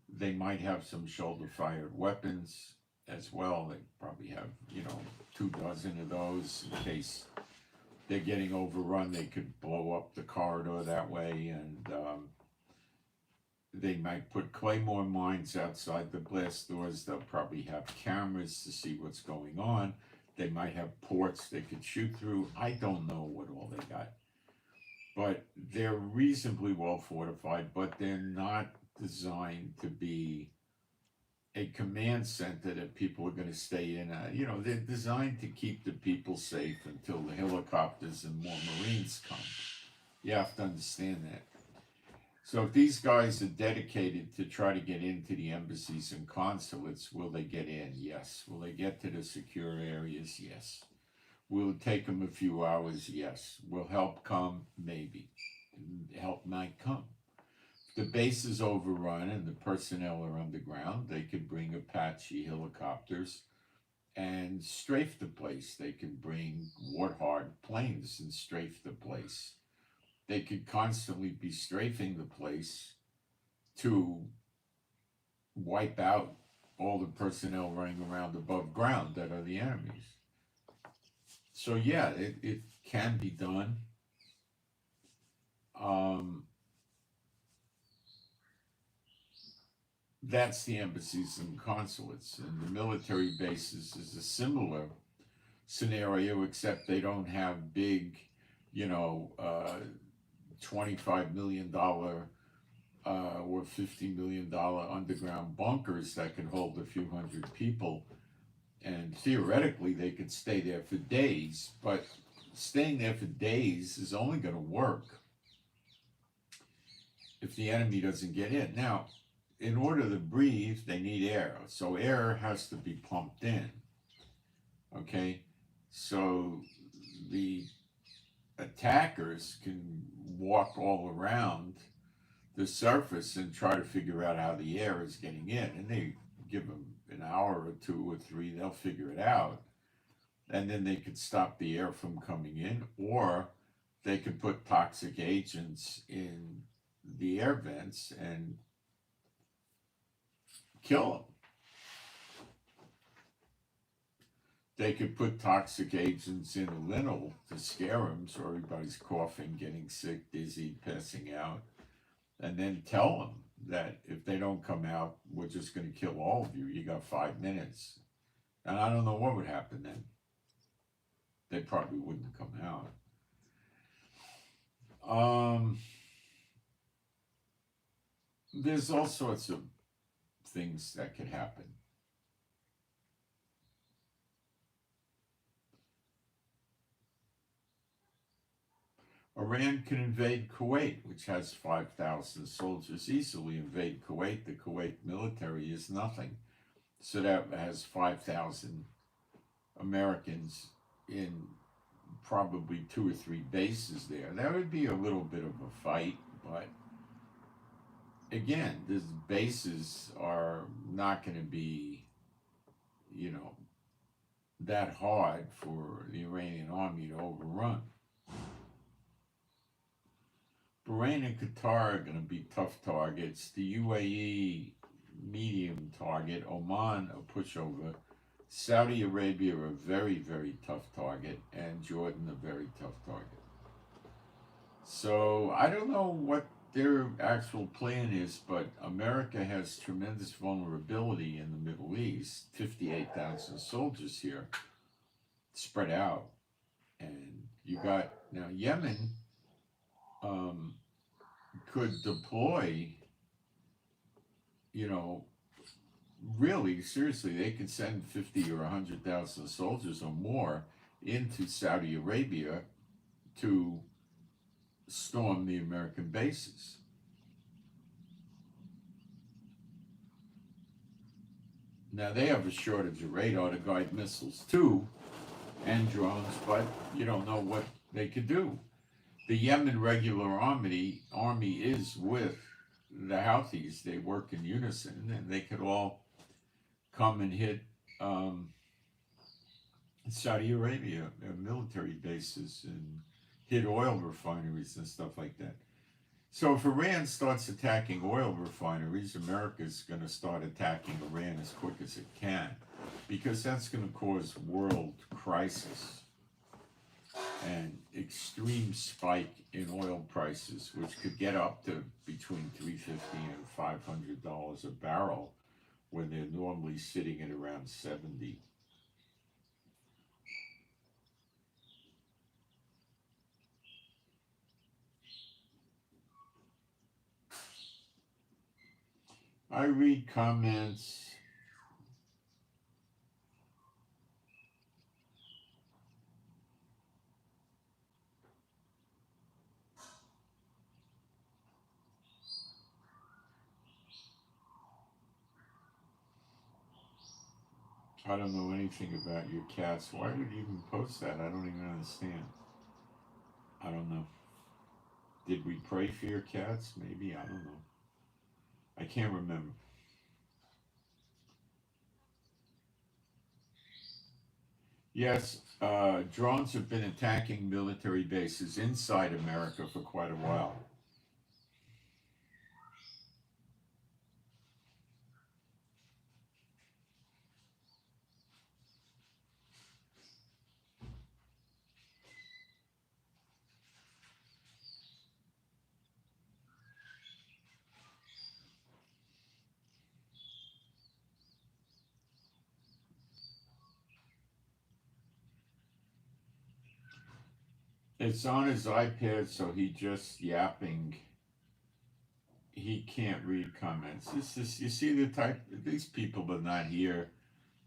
They might have some shoulder-fired weapons as well. They probably have, 24 of those in case they're getting overrun. They could blow up the corridor that way, and they might put claymore mines outside the blast doors. They'll probably have cameras to see what's going on. They might have ports they could shoot through. I don't know what all they got. But they're reasonably well fortified, but they're not designed to be a command center that people are going to stay in. They're designed to keep the people safe until the helicopters and more Marines come. You have to understand that. So if these guys are dedicated to try to get into the embassies and consulates, will they get in? Yes. Will they get to the secure areas? Yes. Will it take them a few hours? Yes. Will help come? Maybe. Help might come. If the base is overrun and the personnel are underground, they could bring Apache helicopters and strafe the place. They could bring Warthog planes and strafe the place. They could constantly be strafing the place to wipe out all the personnel running around above ground that are the enemies. So yeah, it can be done. That's the embassies and consulates. And the military bases is a similar scenario, except they don't have big, $25 million or $50 million underground bunkers that can hold a few hundred people. And theoretically, they could stay there for days, but staying there for days is only going to work if the enemy doesn't get in. Now, in order to breathe, they need air. So air has to be pumped in. Okay? So the attackers can walk all around the surface and try to figure out how the air is getting in. And they give them an hour or 2 or 3, they'll figure it out. And then they could stop the air from coming in, or they could put toxic agents in the air vents and kill them. They could put toxic agents in a lintel to scare them so everybody's coughing, getting sick, dizzy, passing out, and then tell them that if they don't come out, we're just going to kill all of you. You got 5 minutes. And I don't know what would happen then. They probably wouldn't come out. There's all sorts of things that could happen. Iran can invade Kuwait, which has 5,000 soldiers, easily invade Kuwait. The Kuwait military is nothing. So that has 5,000 Americans in probably 2 or 3 bases there. That would be a little bit of a fight, but again, these bases are not going to be, that hard for the Iranian army to overrun. Bahrain and Qatar are going to be tough targets. The UAE, medium target. Oman, a pushover. Saudi Arabia, a very, very tough target. And Jordan, a very tough target. So I don't know what their actual plan is, but America has tremendous vulnerability in the Middle East, 58,000 soldiers here spread out. And you got, now Yemen could deploy, you know, really seriously, they could send 50 or 100,000 soldiers or more into Saudi Arabia to storm the American bases. Now they have a shortage of radar to guide missiles too, and drones, but you don't know what they could do. The Yemen regular army is with the Houthis. They work in unison, and they could all come and hit Saudi Arabia, military bases, and hit oil refineries and stuff like that. So if Iran starts attacking oil refineries, America's going to start attacking Iran as quick as it can, because that's going to cause world crisis and extreme spike in oil prices, which could get up to between $350 and $500 a barrel when they're normally sitting at around 70. I read comments. I don't know anything about your cats. Why would you even post that? I don't even understand. I don't know. Did we pray for your cats? Maybe. I don't know. I can't remember. Yes, drones have been attacking military bases inside America for quite a while. It's on his iPad, so he just yapping. He can't read comments. This is, you see the type, these people are not here.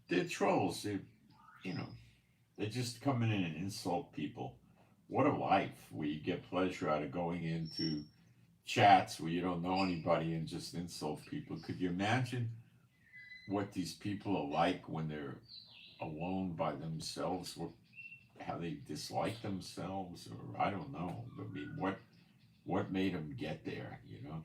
They're trolls. You know, they just come in and insult people. What a life where you get pleasure out of going into chats where you don't know anybody and just insult people. Could you imagine what these people are like when they're alone by themselves? How they dislike themselves, or I don't know. I mean, what made them get there? You know.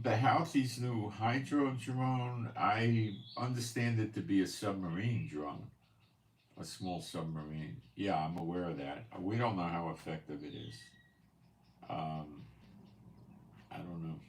The Houthis' new hydro drone, I understand it to be a submarine drone, a small submarine. Yeah, I'm aware of that. We don't know how effective it is. I don't know.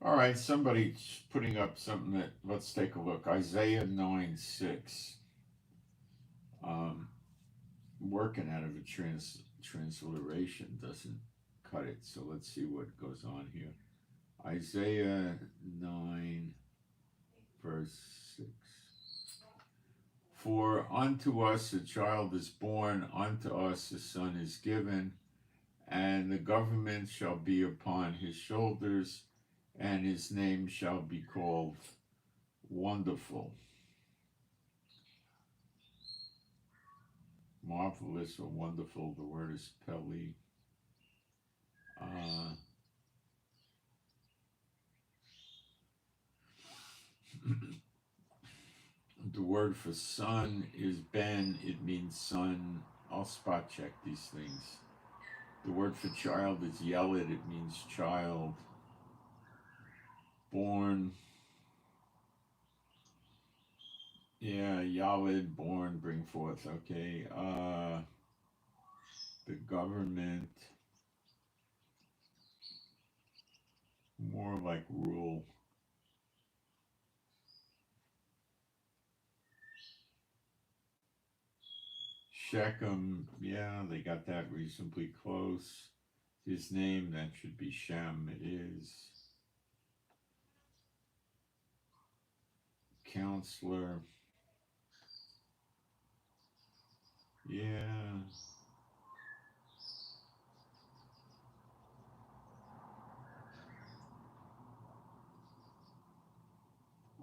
All right, somebody's putting up something that, let's take a look. Isaiah 9:6. Um, Working out of a transliteration doesn't cut it, so let's see what goes on here. Isaiah 9, verse 6. For unto us a child is born, unto us a son is given, and the government shall be upon his shoulders, and his name shall be called Wonderful, marvelous, or wonderful. The word is Peli. The word for son is Ben. It means son. I'll spot check these things. The word for child is Yeled. It means child. Born. Yeah, Yalid, born, bring forth. Okay. The government, more like rule. Shechem, yeah, they got that reasonably close. His name, that should be Shem. It is. Counselor, yeah.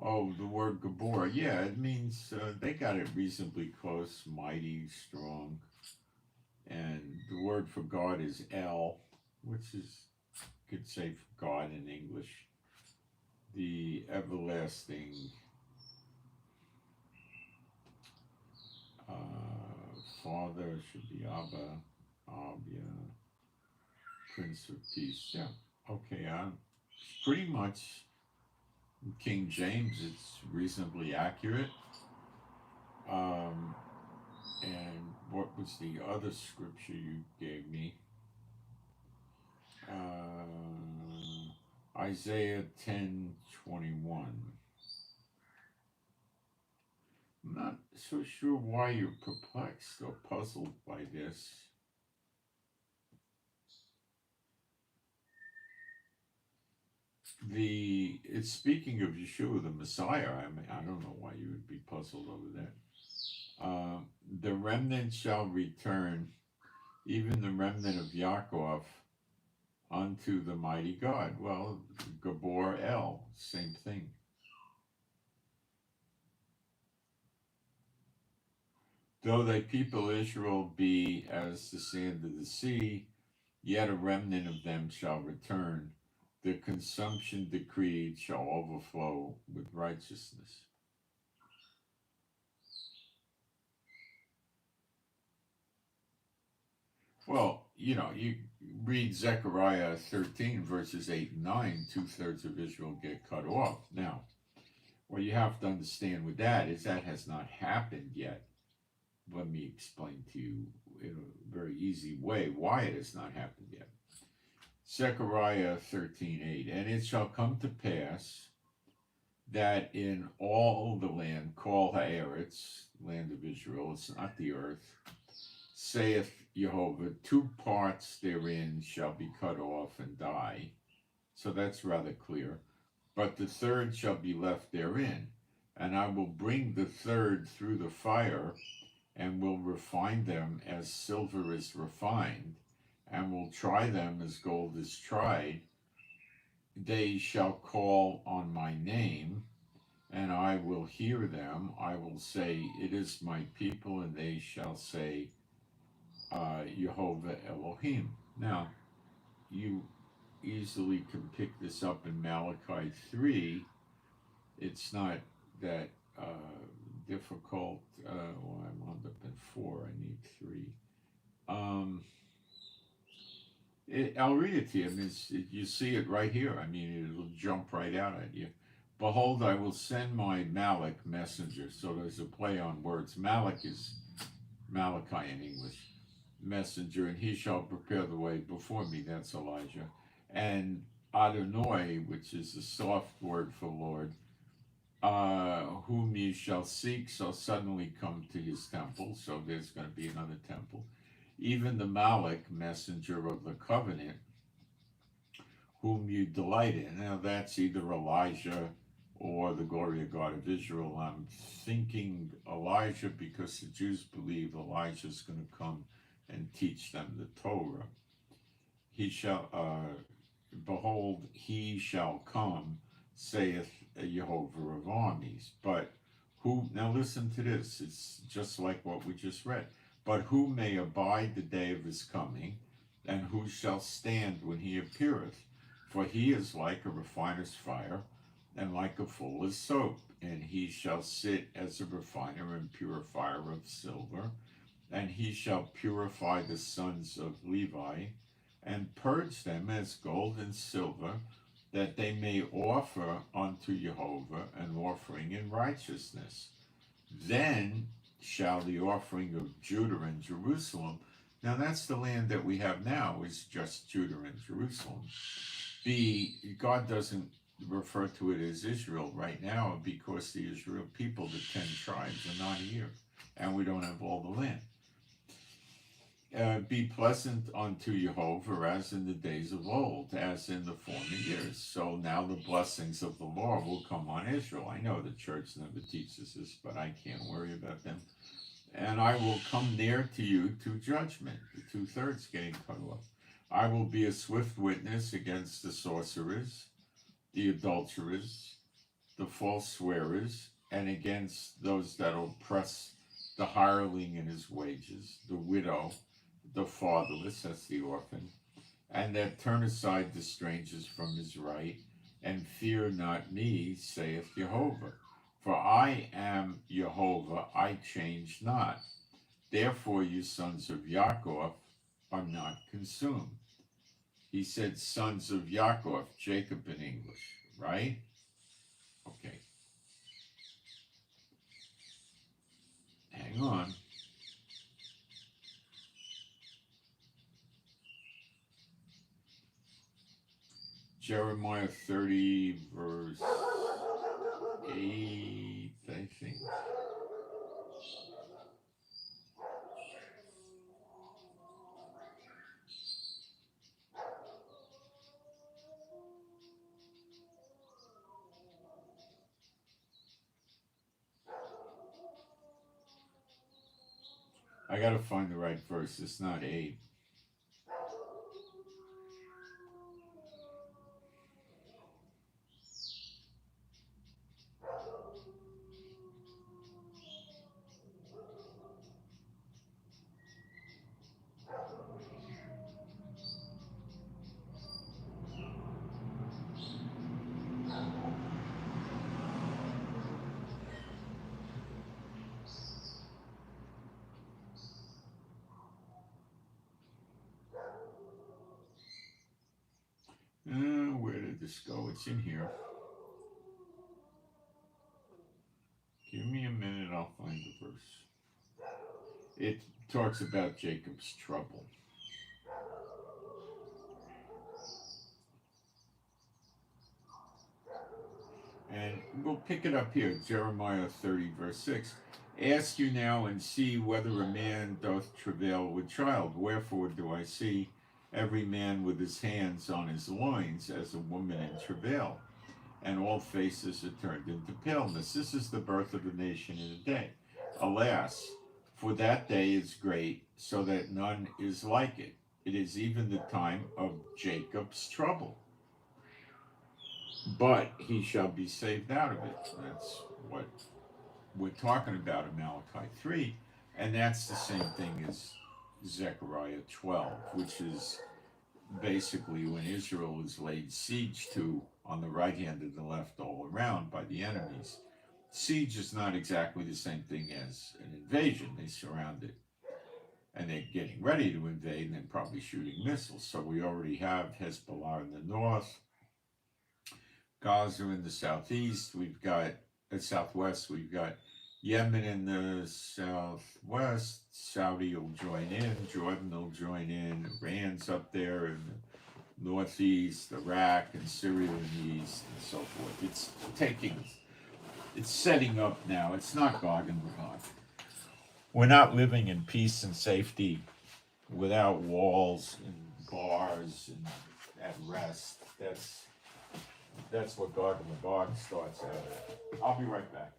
Oh, the word Gabor, yeah, it means they got it reasonably close, mighty, strong. And the word for God is El, which is, could say for God in English. The everlasting Father should be Abba, Abia, Prince of Peace. Yeah, okay, pretty much King James, it's reasonably accurate. Um, and what was the other scripture you gave me? Isaiah 10:21. I'm not so sure why you're perplexed or puzzled by this. It's speaking of Yeshua the Messiah. I mean, I don't know why you would be puzzled over that. The remnant shall return, even the remnant of Yaakov, unto the mighty God. Well, Gabor El, same thing. Though thy people Israel be as the sand of the sea, yet a remnant of them shall return. The consumption decreed shall overflow with righteousness. Well, you read Zechariah 13, verses 8 and 9, 2/3 of Israel get cut off. Now, what you have to understand with that is that has not happened yet. Let me explain to you in a very easy way why it has not happened yet. Zechariah 13:8, and it shall come to pass that in all the land, call Haaretz, land of Israel, it's not the earth, saith Jehovah, two parts therein shall be cut off and die. So that's rather clear. But the third shall be left therein, and I will bring the third through the fire, and will refine them as silver is refined, and will try them as gold is tried. They shall call on my name, and I will hear them. I will say, it is my people, and they shall say, Jehovah Elohim. Now, you easily can pick this up in Malachi 3. It's not that difficult. Well, I wound up in 4. I need 3. I'll read it to you. I mean, you see it right here. I mean, it'll jump right out at you. Behold, I will send my Malach messenger. So there's a play on words. Malach is Malachi in English, messenger, and he shall prepare the way before me. That's Elijah. And Adonai, which is the soft word for Lord, whom ye shall seek, shall suddenly come to his temple. So there's going to be another temple. Even the Malach, messenger of the covenant, whom you delight in. Now that's either Elijah or the glory of God of Israel. I'm thinking Elijah because the Jews believe Elijah's going to come and teach them the Torah. He shall, behold, he shall come, saith Jehovah of armies. But who, now listen to this, it's just like what we just read. But who may abide the day of his coming, and who shall stand when he appeareth? For he is like a refiner's fire, and like a fuller's soap, and he shall sit as a refiner and purifier of silver, and he shall purify the sons of Levi, and purge them as gold and silver, that they may offer unto Jehovah an offering in righteousness. Then shall the offering of Judah and Jerusalem, now that's the land that we have now, is just Judah and Jerusalem, God doesn't refer to it as Israel right now because the Israel people, the 10 tribes, are not here, and we don't have all the land. Be pleasant unto Jehovah as in the days of old, as in the former years. So now the blessings of the Lord will come on Israel. I know the church never teaches this, but I can't worry about them. And I will come near to you to judgment, the 2/3 getting cut off. I will be a swift witness against the sorcerers, the adulterers, the false swearers, and against those that oppress the hireling in his wages, the widow, the fatherless, that's the orphan, and that turn aside the strangers from his right, and fear not me, saith Jehovah. For I am Jehovah, I change not. Therefore you sons of Yaakov are not consumed. He said sons of Yaakov, Jacob in English, right? Okay. Hang on. Jeremiah 30, verse 8, I think. I gotta find the right verse. It's not 8. Where did this go? It's in here. Give me a minute, I'll find the verse. It talks about Jacob's trouble. And we'll pick it up here, Jeremiah 30, verse 6. Ask you now and see whether a man doth travail with child. Wherefore do I see every man with his hands on his loins as a woman in travail, and all faces are turned into paleness. This is the birth of a nation in a day. Alas, for that day is great, so that none is like it. It is even the time of Jacob's trouble, but he shall be saved out of it. That's what we're talking about in Malachi 3, and that's the same thing as Zechariah 12, which is basically when Israel is laid siege to on the right hand and the left all around by the enemies. Siege is not exactly the same thing as an invasion. They surround it and they're getting ready to invade and then probably shooting missiles. So we already have Hezbollah in the north, Gaza in the southeast, we've got southwest, we've got Yemen in the southwest, Saudi will join in, Jordan will join in, Iran's up there in the northeast, Iraq and Syria in the east, and so forth. It's setting up now. It's not Gog and Magog. We're not living in peace and safety without walls and bars and at rest. That's what Gog and Magog starts out. I'll be right back.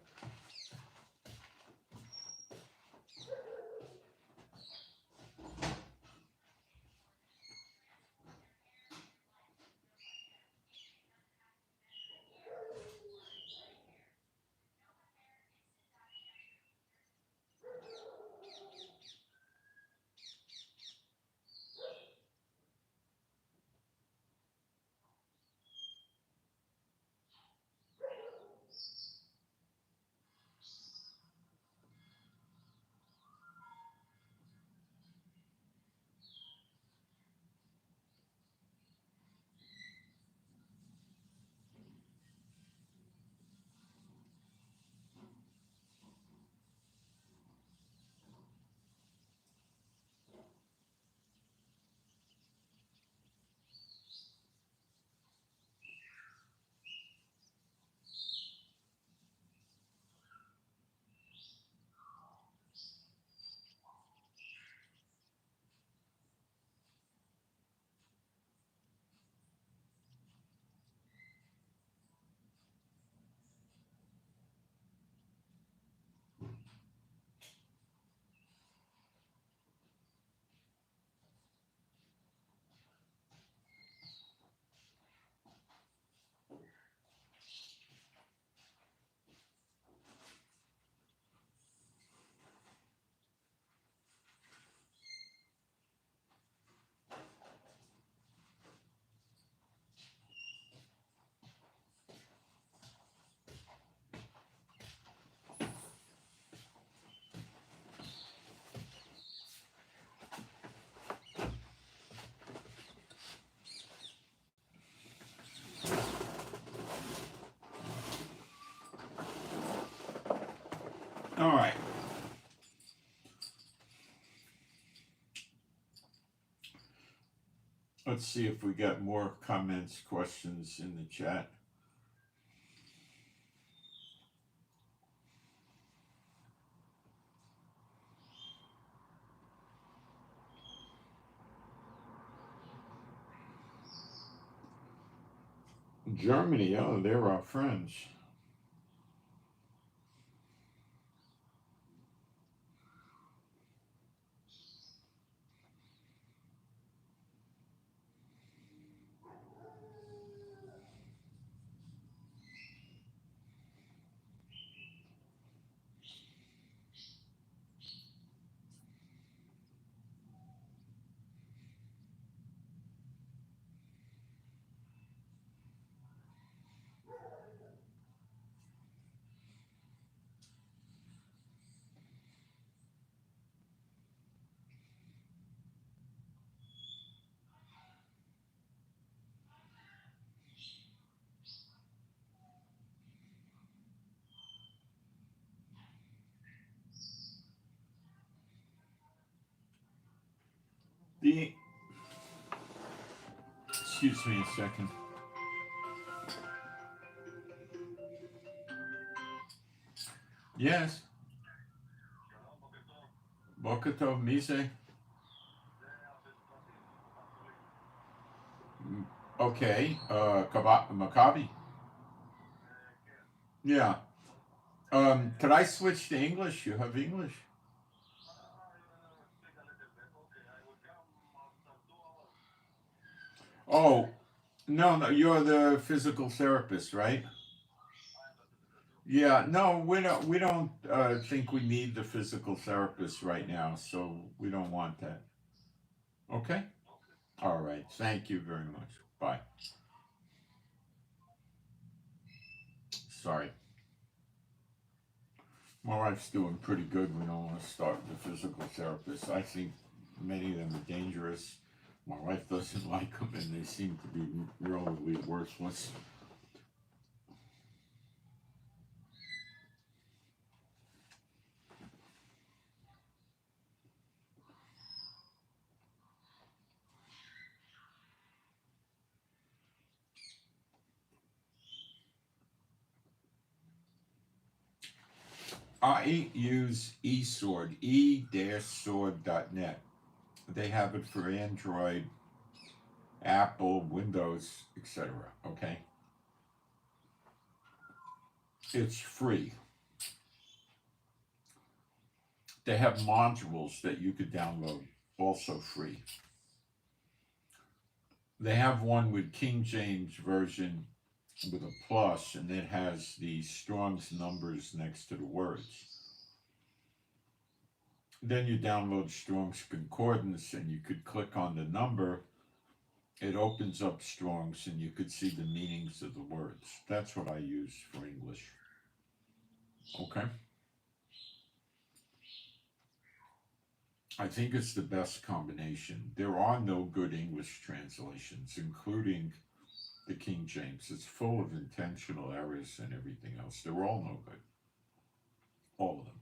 All right. Let's see if we got more comments, questions in the chat. Germany, oh, they're our friends. Excuse me a second. Yes. Boker Tov, Mise. Okay. Maccabi. Yeah. Could I switch to English? You have English? Oh, no, you're the physical therapist, right? Yeah, no, we don't think we need the physical therapist right now, so we don't want that. Okay? All right. Thank you very much. Bye. Sorry. My wife's doing pretty good. We don't want to start the physical therapist. I think many of them are dangerous. My wife doesn't like them, and they seem to be relatively worthless. I use eSword, e-sword.net. They have it for Android, Apple, Windows, etc. Okay? It's free. They have modules that you could download, also free. They have one with King James Version with a plus, and it has the Strong's numbers next to the words. Then you download Strong's Concordance, and you could click on the number. It opens up Strong's, and you could see the meanings of the words. That's what I use for English. Okay? I think it's the best combination. There are no good English translations, including the King James. It's full of intentional errors and everything else. They're all no good. All of them.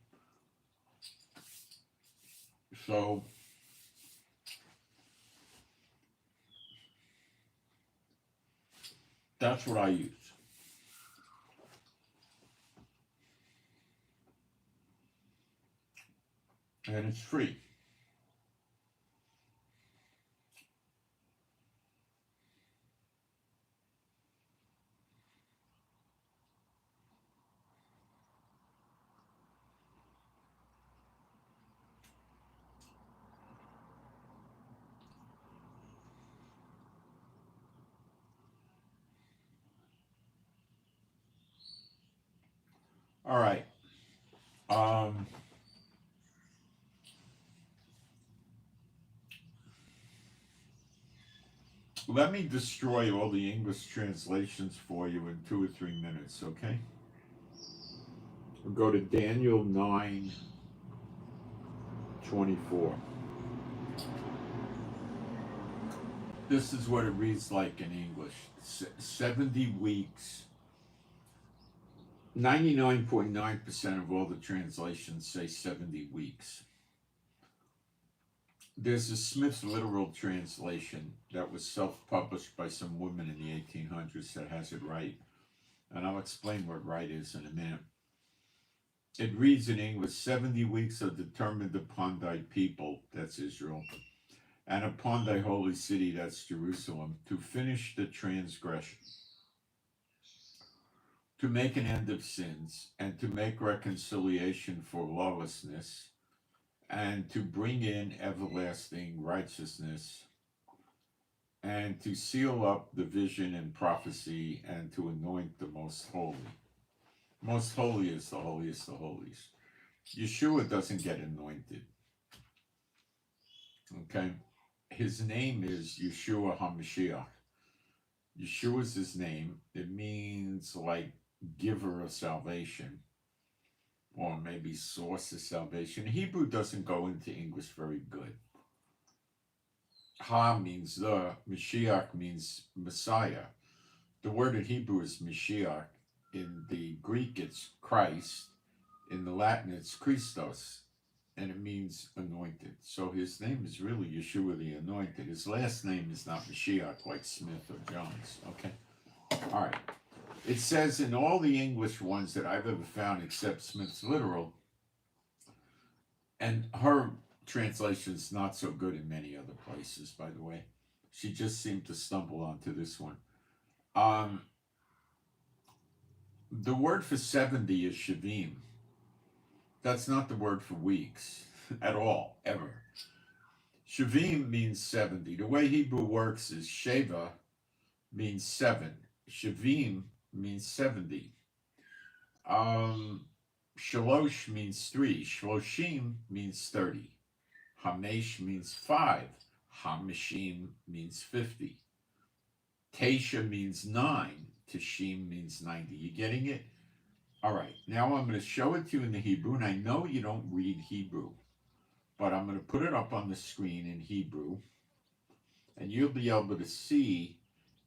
So, that's what I use. And it's free. All right. Let me destroy all the English translations for you in 2 or 3 minutes, okay? We'll go to Daniel 9:24. This is what it reads like in English. 70 weeks 99.9% of all the translations say 70 weeks. There's a Smith's literal translation that was self-published by some woman in the 1800s that has it right. And I'll explain what right is in a minute. It reads in English, 70 weeks are determined upon thy people, that's Israel, and upon thy holy city, that's Jerusalem, to finish the transgression, to make an end of sins, and to make reconciliation for lawlessness, and to bring in everlasting righteousness, and to seal up the vision and prophecy, and to anoint the most holy. Most holy is the holiest of holies. Yeshua doesn't get anointed. Okay? His name is Yeshua HaMashiach. Yeshua is his name. It means like giver of salvation, or maybe source of salvation. Hebrew doesn't go into English very good. Ha means the, Mashiach means Messiah. The word in Hebrew is Mashiach. In the Greek, it's Christ. In the Latin, it's Christos, and it means anointed. So his name is really Yeshua the Anointed. His last name is not Mashiach like Smith or Jones, okay? All right. It says in all the English ones that I've ever found except Smith's literal, and her translation's not so good in many other places, by the way. She just seemed to stumble onto this one. The word for 70 is Shavim. That's not the word for weeks at all, ever. Shavim means 70. The way Hebrew works is Sheva means 7. Shavim means 70. Shalosh means 3. Shloshim means 30. Hamesh means 5. Hamishim means 50. Tesha means 9. Teshim means 90. You getting it? All right, now I'm going to show it to you in the Hebrew, and I know you don't read Hebrew, but I'm going to put it up on the screen in Hebrew, and you'll be able to see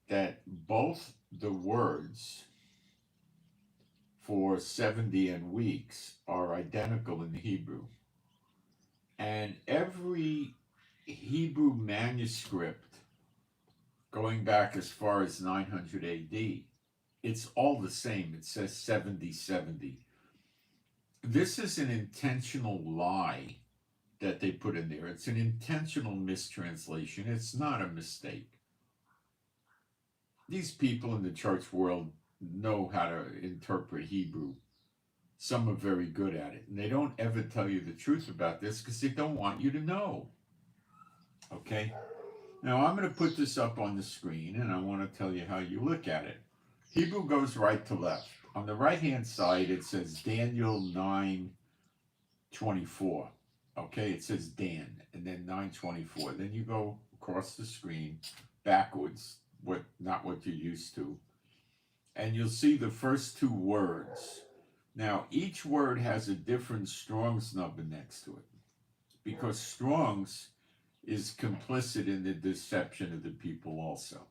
that both the words for 70 and weeks are identical in the Hebrew. And every Hebrew manuscript going back as far as 900 AD, it's all the same. It says 70, 70. This is an intentional lie that they put in there. It's an intentional mistranslation. It's not a mistake. These people in the church world know how to interpret Hebrew. Some are very good at it. And they don't ever tell you the truth about this because they don't want you to know. Okay? Now I'm going to put this up on the screen, and I want to tell you how you look at it. Hebrew goes right to left. On the right-hand side, it says Daniel 9:24. Okay, it says Dan, and then 9:24. Then you go across the screen backwards, not what you're used to, and you'll see the first two words. Now, each word has a different Strong's number next to it, because Strong's is complicit in the deception of the people also.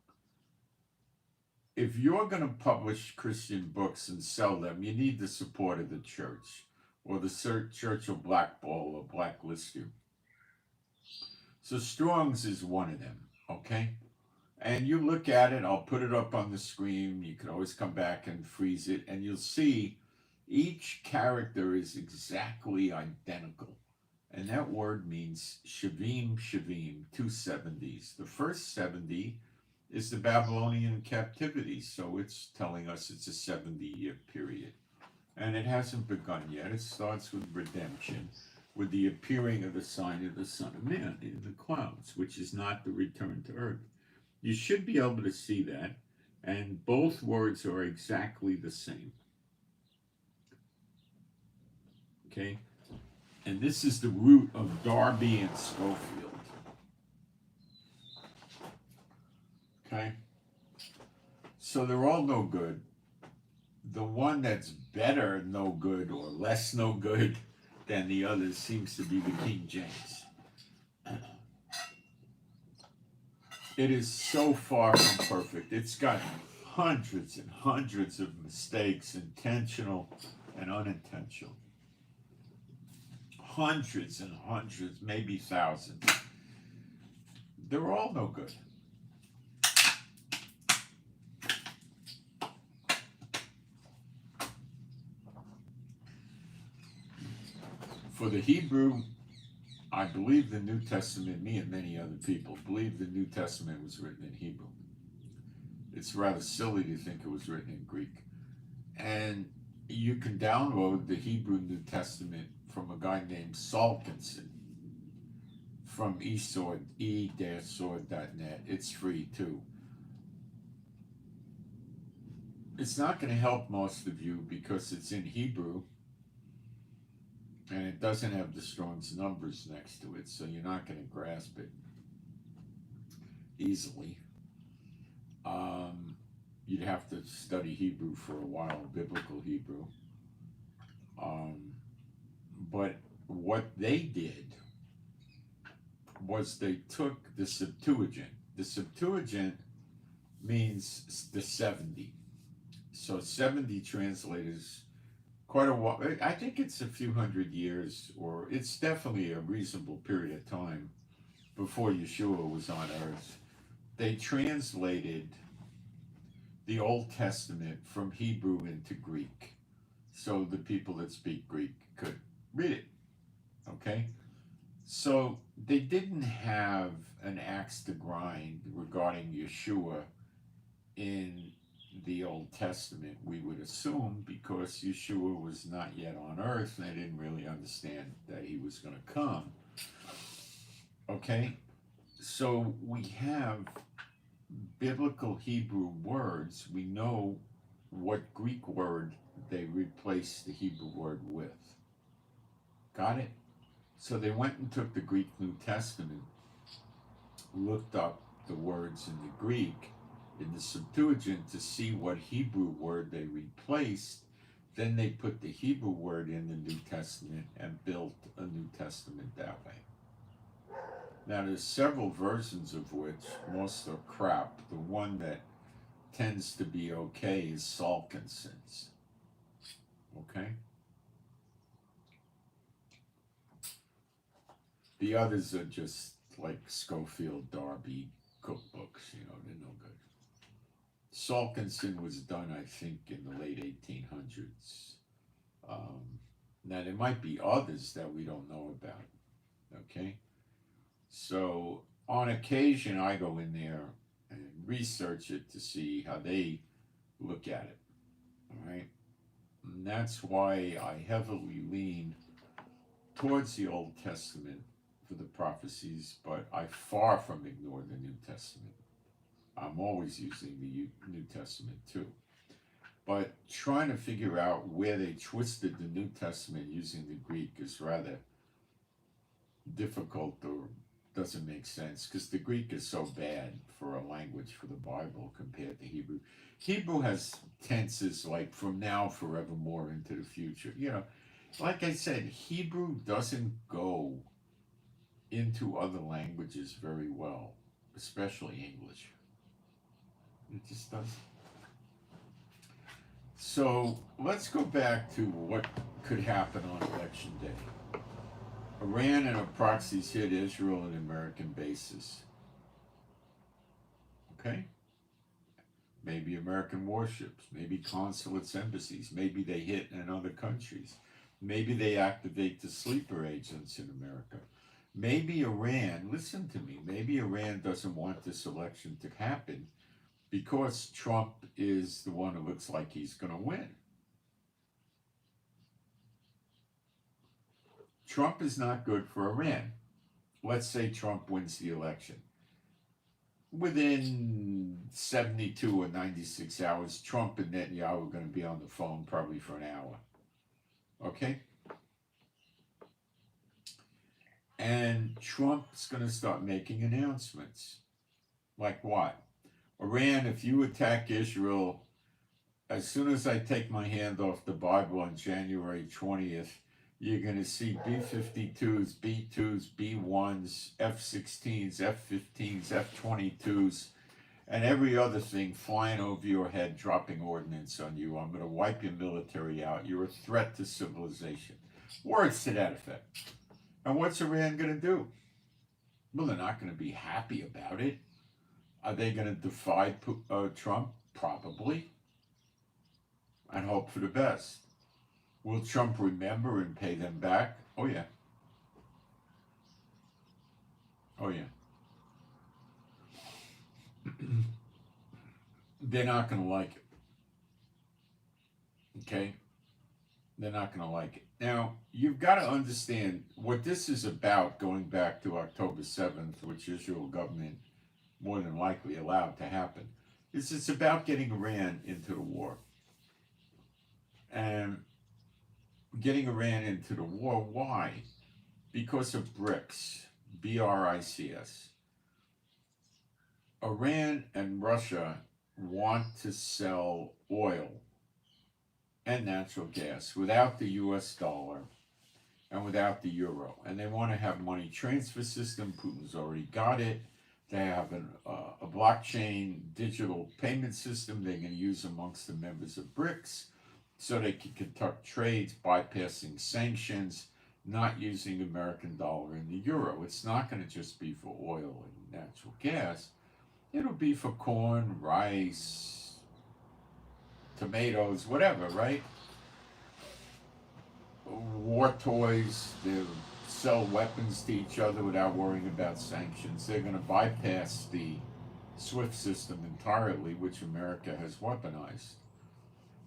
If you're going to publish Christian books and sell them, you need the support of the church, or the church will blackball or blacklist you. So Strong's is one of them, okay? And you look at it, I'll put it up on the screen. You can always come back and freeze it, and you'll see each character is exactly identical. And that word means Shavim, Shavim, 2 70s. The first 70 is the Babylonian captivity, so it's telling us it's a 70-year period. And it hasn't begun yet. It starts with redemption, with the appearing of the sign of the Son of Man in the clouds, which is not the return to earth. You should be able to see that, and both words are exactly the same. Okay? And this is the root of Darby and Schofield. Okay? So they're all no good. The one that's better no good or less no good than the others seems to be the King James. It is so far from perfect. It's got hundreds and hundreds of mistakes, intentional and unintentional. Hundreds and hundreds, maybe thousands. They're all no good. For the Hebrew, I believe the New Testament, me and many other people, believe the New Testament was written in Hebrew. It's rather silly to think it was written in Greek. And you can download the Hebrew New Testament from a guy named Salkinson from e-sword.net. It's free too. It's not going to help most of you because it's in Hebrew and it doesn't have the Strong's numbers next to it, so you're not going to grasp it easily. You'd have to study Hebrew for a while, biblical Hebrew. But what they did was they took the Septuagint. The Septuagint means the 70. So 70 translators, quite a while. I think it's a few hundred years, or it's definitely a reasonable period of time before Yeshua was on earth. They translated the Old Testament from Hebrew into Greek, so the people that speak Greek could read it, okay? So they didn't have an axe to grind regarding Yeshua in the Old Testament, we would assume, because Yeshua was not yet on earth and they didn't really understand that he was going to come, okay? So we have biblical Hebrew words. We know what Greek word they replaced the Hebrew word with. Got it? So they went and took the Greek New Testament, looked up the words in the Greek, in the Septuagint, to see what Hebrew word they replaced. Then they put the Hebrew word in the New Testament and built a New Testament that way. Now, there's several versions of which most are crap. The one that tends to be okay is Salkinson's. Okay? The others are just like Schofield Darby cookbooks, they're no good. Salkinson was done, I think, in the late 1800s. Now, there might be others that we don't know about, okay? So, on occasion, I go in there and research it to see how they look at it, all right? And that's why I heavily lean towards the Old Testament for the prophecies, but I far from ignore the New Testament. I'm always using the New Testament too. But trying to figure out where they twisted the New Testament using the Greek is rather difficult, or doesn't make sense, because the Greek is so bad for a language for the Bible compared to Hebrew. Hebrew has tenses like from now, forevermore, into the future. Like I said, Hebrew doesn't go into other languages very well, especially English. It just doesn't. So let's go back to what could happen on election day. Iran and her proxies hit Israel and American bases. Okay? Maybe American warships, maybe consulates, embassies, maybe they hit in other countries. Maybe they activate the sleeper agents in America. Maybe Iran, listen to me, maybe Iran doesn't want this election to happen because Trump is the one who looks like he's going to win. Trump is not good for Iran. Let's say Trump wins the election. Within 72 or 96 hours, Trump and Netanyahu are going to be on the phone probably for an hour. Okay? And Trump's going to start making announcements. Like what? Iran, if you attack Israel, as soon as I take my hand off the Bible on January 20th, you're going to see B-52s, B-2s, B-1s, F-16s, F-15s, F-22s, and every other thing flying over your head, dropping ordnance on you. I'm going to wipe your military out. You're a threat to civilization. Words to that effect. And what's Iran going to do? Well, they're not going to be happy about it. Are they going to defy Trump? Probably. And hope for the best. Will Trump remember and pay them back? Oh, yeah. Oh, yeah. They're not going to like it. Okay? They're not going to like it. Now, you've got to understand what this is about, going back to October 7th, which Israel government more than likely allowed to happen, is it's about getting Iran into the war. And getting Iran into the war, why? Because of Brics, B-R-I-C-S. Iran and Russia want to sell oil and natural gas without the US dollar and without the euro. And they want to have money transfer system. Putin's already got it. They have a blockchain digital payment system they're going to use amongst the members of Brics so they can conduct trades bypassing sanctions, not using American dollar and the euro. It's not going to just be for oil and natural gas. It'll be for corn, rice, tomatoes, whatever, right? War toys, they'll sell weapons to each other without worrying about sanctions. They're going to bypass the SWIFT system entirely, which America has weaponized.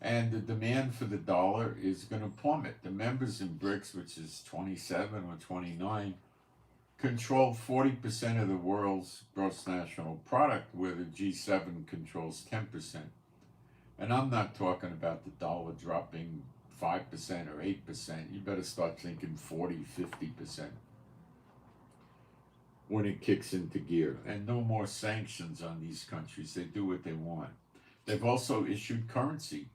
And the demand for the dollar is going to plummet. The members in Brics, which is 27 or 29, control 40% of the world's gross national product, where the G7 controls 10%. And I'm not talking about the dollar dropping 5% or 8%. You better start thinking 40, 50% when it kicks into gear. And no more sanctions on these countries. They do what they want. They've also issued currency,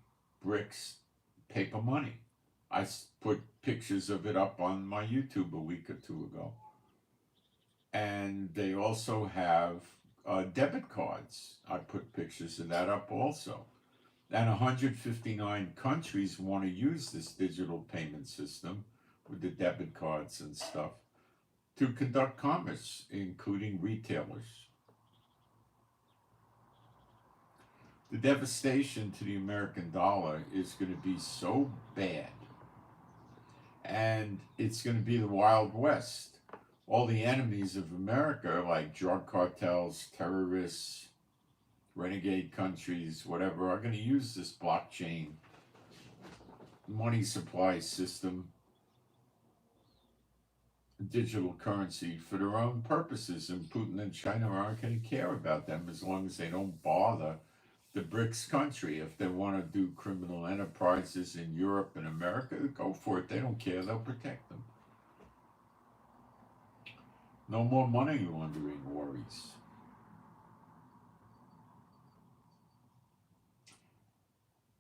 Brics, paper money. I put pictures of it up on my YouTube a week or two ago. And they also have debit cards. I put pictures of that up also. And 159 countries want to use this digital payment system with the debit cards and stuff to conduct commerce, including retailers. The devastation to the American dollar is going to be so bad, and it's going to be the Wild West. All the enemies of America, like drug cartels, terrorists, renegade countries, whatever, are going to use this blockchain money supply system, digital currency, for their own purposes. And Putin and China aren't going to care about them as long as they don't bother the Brics country. If they want to do criminal enterprises in Europe and America, go for it. They don't care. They'll protect them. No more money laundering worries.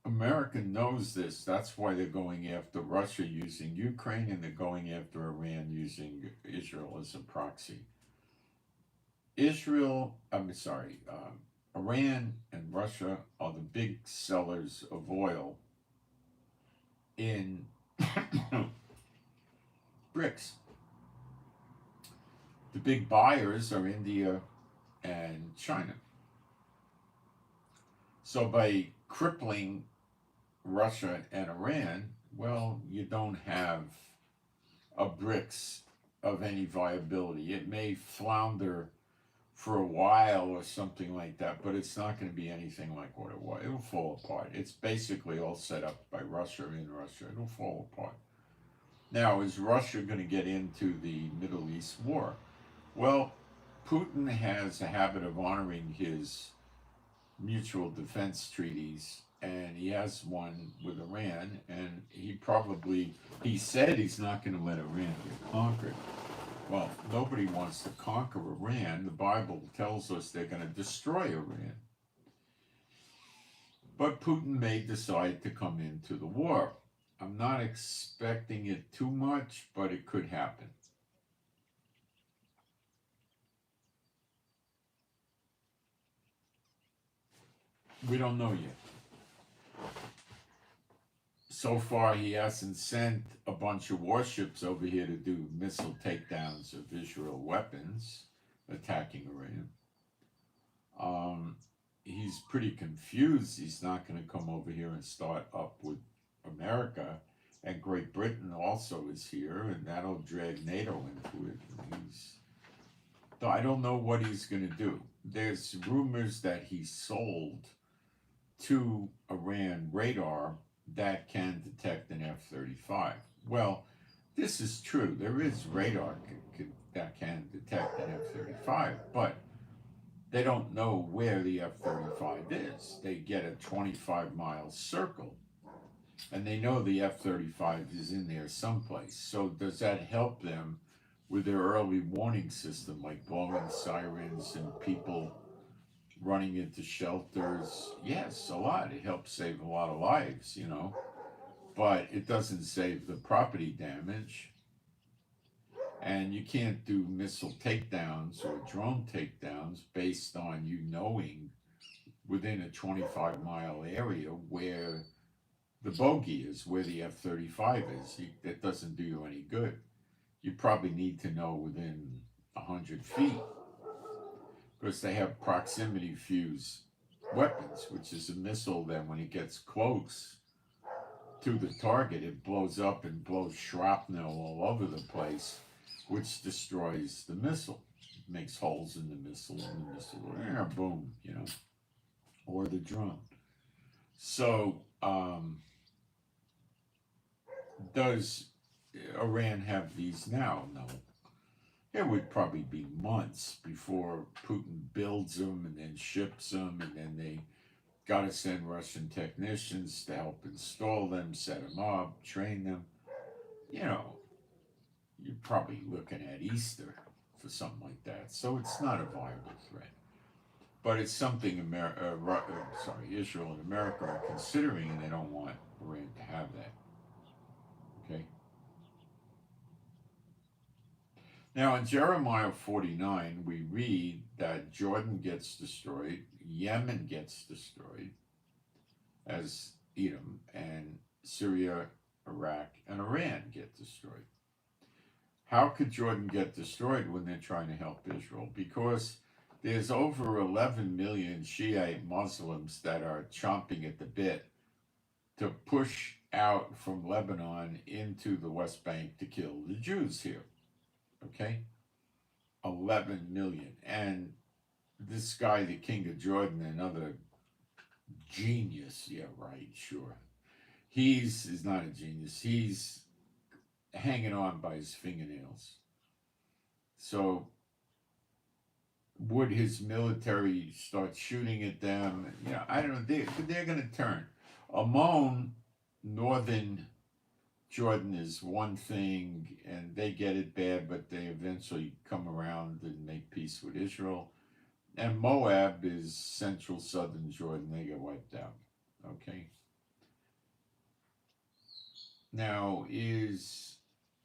America knows this. That's why they're going after Russia using Ukraine, and they're going after Iran using Israel as a proxy. Iran and Russia are the big sellers of oil in Brics. The big buyers are India and China. So by crippling Russia and Iran, well, you don't have a Brics of any viability. It may flounder for a while or something like that, but it's not going to be anything like what it was. It'll fall apart. It's basically all set up by Russia in Russia. It'll fall apart. Now, is Russia going to get into the Middle East war? Well, Putin has a habit of honoring his mutual defense treaties, and he has one with Iran, and he said he's not going to let Iran get conquered. Well, nobody wants to conquer Iran. The Bible tells us they're going to destroy Iran. But Putin may decide to come into the war. I'm not expecting it too much, but it could happen. We don't know yet. So far, he hasn't sent a bunch of warships over here to do missile takedowns of Israel weapons attacking Iran. He's pretty confused. He's not going to come over here and start up with America. And Great Britain also is here, and that'll drag NATO into it. So I don't know what he's going to do. There's rumors that he sold to Iran radar that can detect an F-35. Well, this is true. There is radar that can detect an F-35, but they don't know where the F-35 is. They get a 25-mile circle, and they know the F-35 is in there someplace. So does that help them with their early warning system, like blowing sirens and people running into shelters? Yes, a lot. It helps save a lot of lives, you know, but it doesn't save the property damage. And you can't do missile takedowns or drone takedowns based on you knowing within a 25-mile area where the bogey is, where the F-35 is. That doesn't do you any good. You probably need to know within 100 feet, because they have proximity fuse weapons, which is a missile that when it gets close to the target, it blows up and blows shrapnel all over the place, which destroys the missile. It makes holes in the missile, and the missile, boom, you know, or the drone. So, does Iran have these now? No. It would probably be months before Putin builds them and then ships them, and then they got to send Russian technicians to help install them, set them up, train them. You know, you're probably looking at Easter for something like that. So it's not a viable threat. But it's something Israel and America are considering, and they don't want Iran to have that. Okay? Now, in Jeremiah 49, we read that Jordan gets destroyed, Yemen gets destroyed, as Edom, and Syria, Iraq, and Iran get destroyed. How could Jordan get destroyed when they're trying to help Israel? Because there's over 11 million Shiite Muslims that are chomping at the bit to push out from Lebanon into the West Bank to kill the Jews here. Okay? 11 million. And this guy, the king of Jordan, another genius, yeah, right, sure. He's not a genius. He's hanging on by his fingernails. So would his military start shooting at them? You know, I don't know. They're going to turn. Ammon, northern Jordan, is one thing, and they get it bad, but they eventually come around and make peace with Israel. And Moab is central southern Jordan. They get wiped out. Okay. Now, is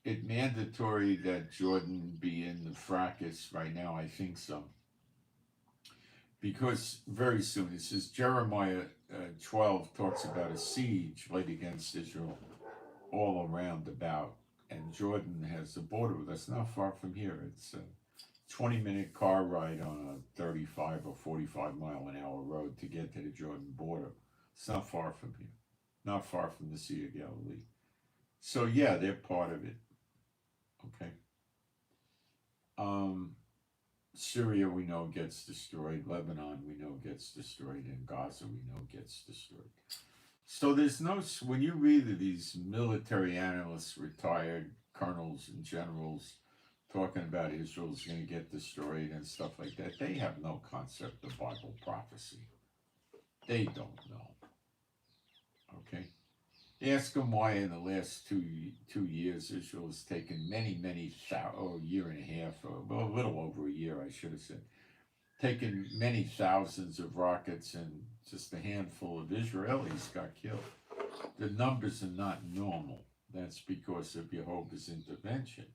it mandatory that Jordan be in the fracas right now? I think so. Because very soon, it says Jeremiah 12 talks about a siege laid against Israel all around about. And Jordan has a border with us, not far from here. It's a 20-minute car ride on a 35 or 45-mile-an-hour road to get to the Jordan border. It's not far from here, not far from the Sea of Galilee. So yeah, they're part of it. Okay. Syria, we know, gets destroyed. Lebanon, we know, gets destroyed. And Gaza, we know, gets destroyed. So there's no, when you read these military analysts, retired colonels and generals, talking about Israel's going to get destroyed and stuff like that, they have no concept of Bible prophecy. They don't know. Okay? Ask them why in the last two years Israel has taken many, a year and a half, well, a little over a year, I should have said, taken many thousands of rockets, and just a handful of Israelis got killed. The numbers are not normal. That's because of Jehovah's intervention.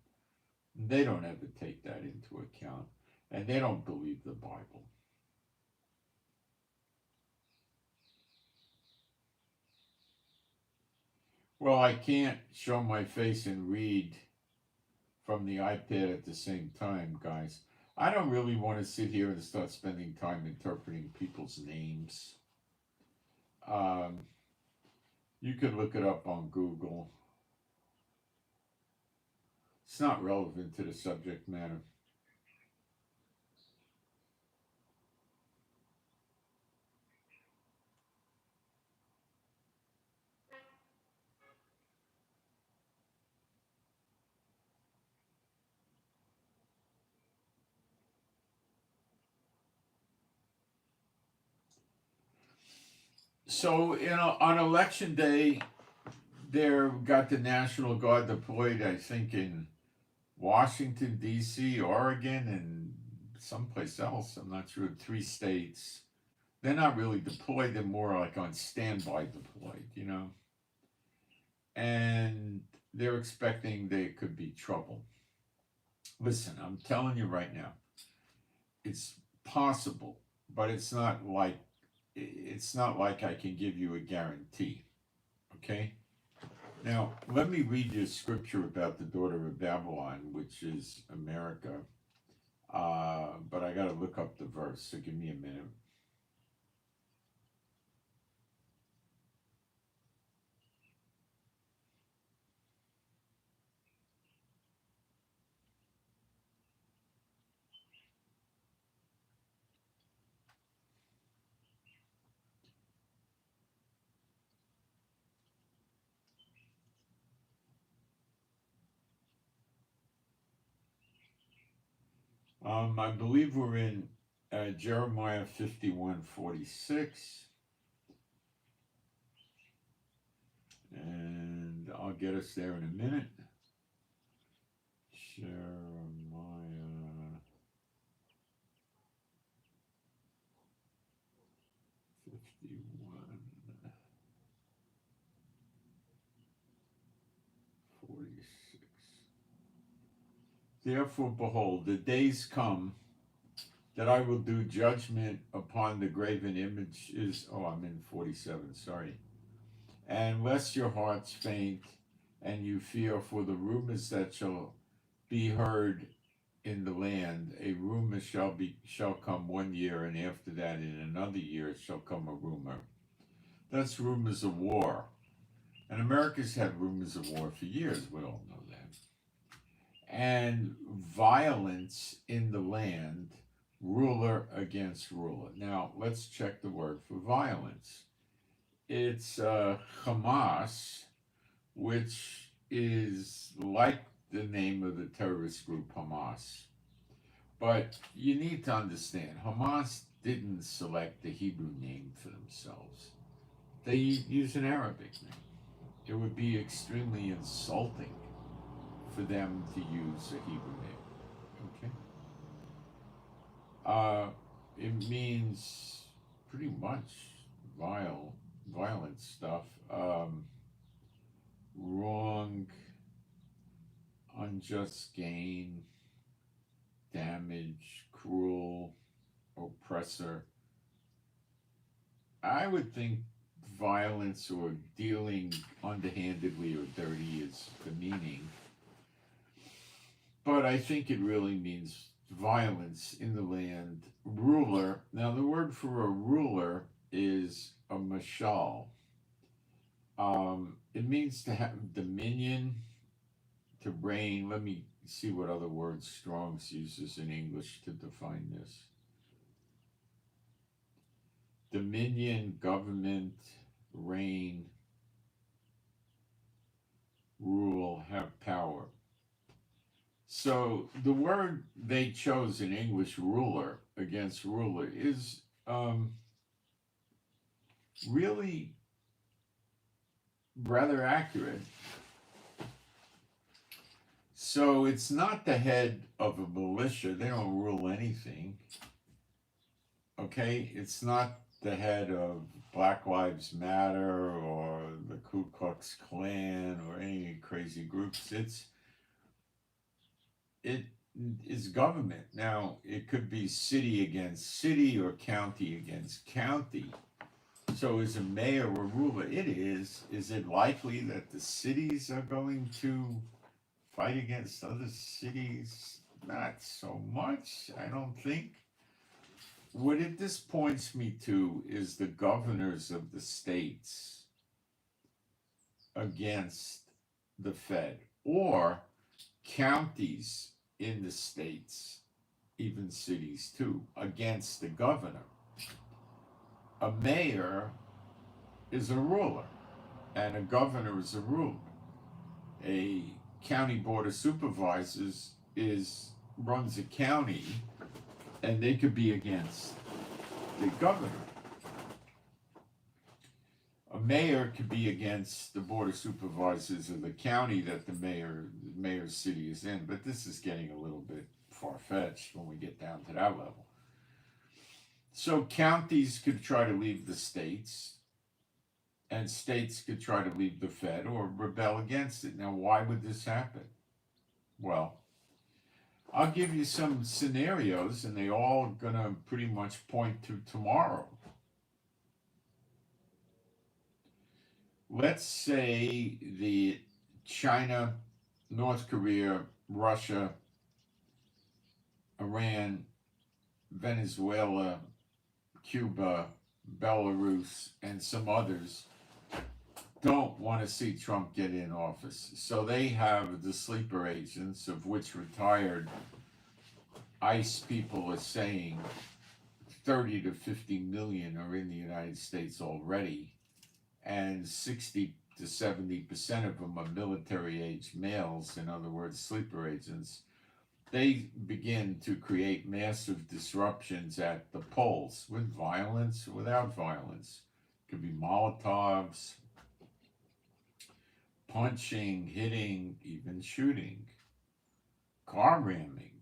They don't ever take that into account, and they don't believe the Bible. Well, I can't show my face and read from the iPad at the same time, guys. I don't really want to sit here and start spending time interpreting people's names. Um, you could look it up on Google. It's not relevant to the subject matter. So, on election day, there got the National Guard deployed, I think, in Washington, D.C., Oregon, and someplace else. I'm not sure, 3 states. They're not really deployed, they're more like on standby deployed. And they're expecting there could be trouble. Listen, I'm telling you right now, it's possible, but it's not like I can give you a guarantee. Okay? Now, let me read you a scripture about the daughter of Babylon, which is America. But I got to look up the verse, so give me a minute. I believe we're in Jeremiah 51:46. And I'll get us there in a minute. Jeremiah 51:46. Therefore, behold, the days come that I will do judgment upon the graven images. Oh, I'm in 47, sorry. And lest your hearts faint and you fear for the rumors that shall be heard in the land. A rumor shall come 1 year, and after that in another year shall come a rumor. That's rumors of war. And America's had rumors of war for years, we all know that. And violence in the land, ruler against ruler. Now, let's check the word for violence. It's Hamas, which is like the name of the terrorist group Hamas. But you need to understand, Hamas didn't select the Hebrew name for themselves. They use an Arabic name. It would be extremely insulting for them to use a Hebrew name. Okay? It means pretty much violent stuff. Wrong, unjust gain, damage, cruel, oppressor. I would think violence or dealing underhandedly or dirty is the meaning. But I think it really means violence in the land. Ruler. Now, the word for a ruler is a mashal. It means to have dominion, to reign. Let me see what other words Strong's uses in English to define this. Dominion, government, reign, rule, have power. So the word they chose in English, ruler, against ruler, is really rather accurate. So it's not the head of a militia. They don't rule anything. Okay? It's not the head of Black Lives Matter or the Ku Klux Klan or any crazy groups. It is government. Now, it could be city against city or county against county. So is a mayor a ruler? It is. Is it likely that the cities are going to fight against other cities? Not so much, I don't think. What this points me to is the governors of the states against the Fed, or counties in the states, even cities too, against the governor. A mayor is a ruler, and a governor is a ruler. A county board of supervisors runs a county, and they could be against the governor. A mayor could be against the board of supervisors of the county that the mayor's city is in, but this is getting a little bit far-fetched when we get down to that level. So counties could try to leave the states, and states could try to leave the Fed or rebel against it. Now, why would this happen? Well, I'll give you some scenarios, and they all gonna pretty much point to tomorrow. Let's say the China, North Korea, Russia, Iran, Venezuela, Cuba, Belarus, and some others don't want to see Trump get in office. So they have the sleeper agents, of which retired ICE people are saying 30 to 50 million are in the United States already, and 60 to 70% of them are military-age males, in other words, sleeper agents. They begin to create massive disruptions at the polls, with violence, without violence. It could be Molotovs, punching, hitting, even shooting, car ramming,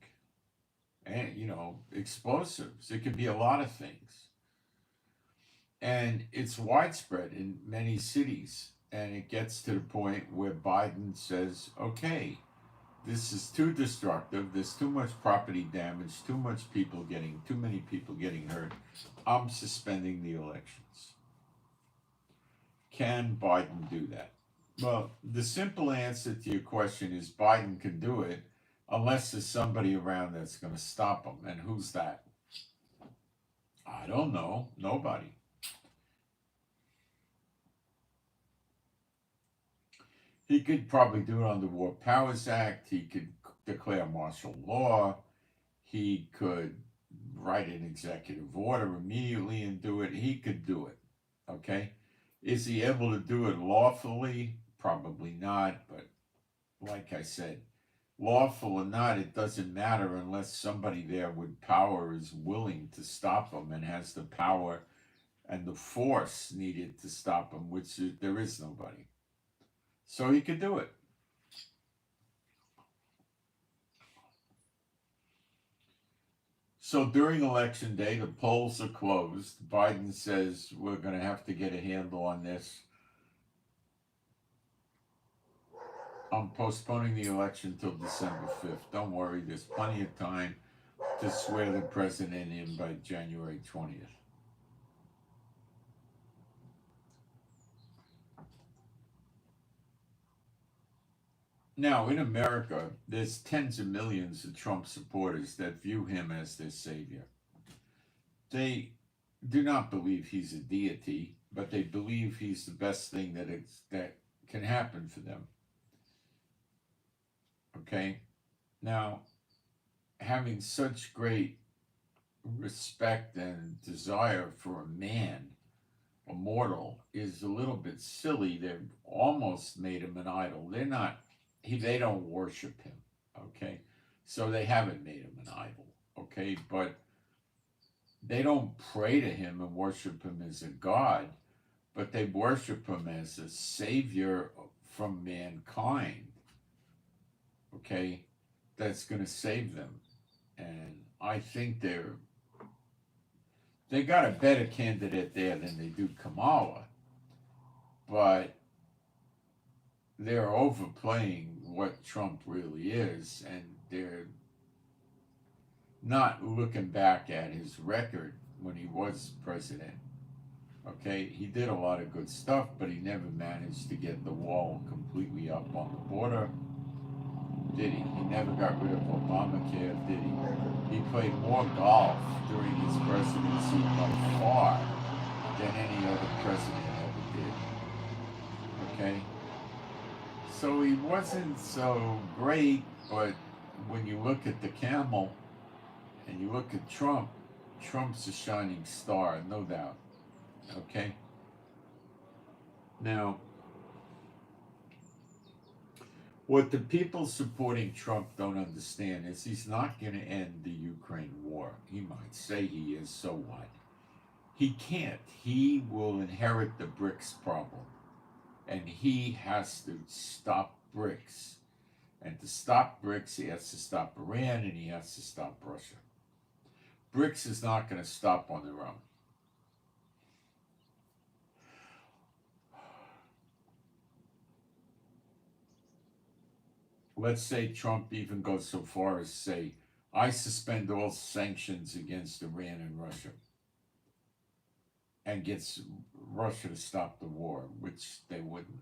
and, explosives. It could be a lot of things. And it's widespread in many cities. And it gets to the point where Biden says, okay, this is too destructive. There's too much property damage, too many people getting hurt. I'm suspending the elections. Can Biden do that? Well, the simple answer to your question is Biden can do it unless there's somebody around that's going to stop him. And who's that? I don't know. Nobody. He could probably do it on the War Powers Act. He could declare martial law. He could write an executive order immediately and do it. He could do it. Okay? Is he able to do it lawfully? Probably not. But like I said, lawful or not, it doesn't matter unless somebody there with power is willing to stop him and has the power and the force needed to stop him, which there is nobody. So he could do it. So during election day, the polls are closed. Biden says we're going to have to get a handle on this. I'm postponing the election till December 5th. Don't worry, there's plenty of time to swear the president in by January 20th. Now, in America, there's tens of millions of Trump supporters that view him as their savior. They do not believe he's a deity, but they believe he's the best thing that can happen for them. Okay? Now, having such great respect and desire for a man, a mortal, is a little bit silly. They've almost made him an idol. They don't worship him, okay? So they haven't made him an idol, okay? But they don't pray to him and worship him as a god, but they worship him as a savior from mankind, okay? That's going to save them. And I think they got a better candidate there than they do Kamala, but they're overplaying what Trump really is, and they're not looking back at his record when he was president. Okay, he did a lot of good stuff, but he never managed to get the wall completely up on the border, did he? He never got rid of Obamacare, did he? He played more golf during his presidency by far than any other president ever did. Okay? So he wasn't so great, but when you look at the camel and you look at Trump, Trump's a shining star, no doubt. Okay? Now, what the people supporting Trump don't understand is he's not going to end the Ukraine war. He might say he is, so what? He can't. He will inherit the Brics problem. And he has to stop Brics. And to stop Brics, he has to stop Iran and he has to stop Russia. Brics is not going to stop on their own. Let's say Trump even goes so far as say, I suspend all sanctions against Iran and Russia, and gets Russia to stop the war, which they wouldn't.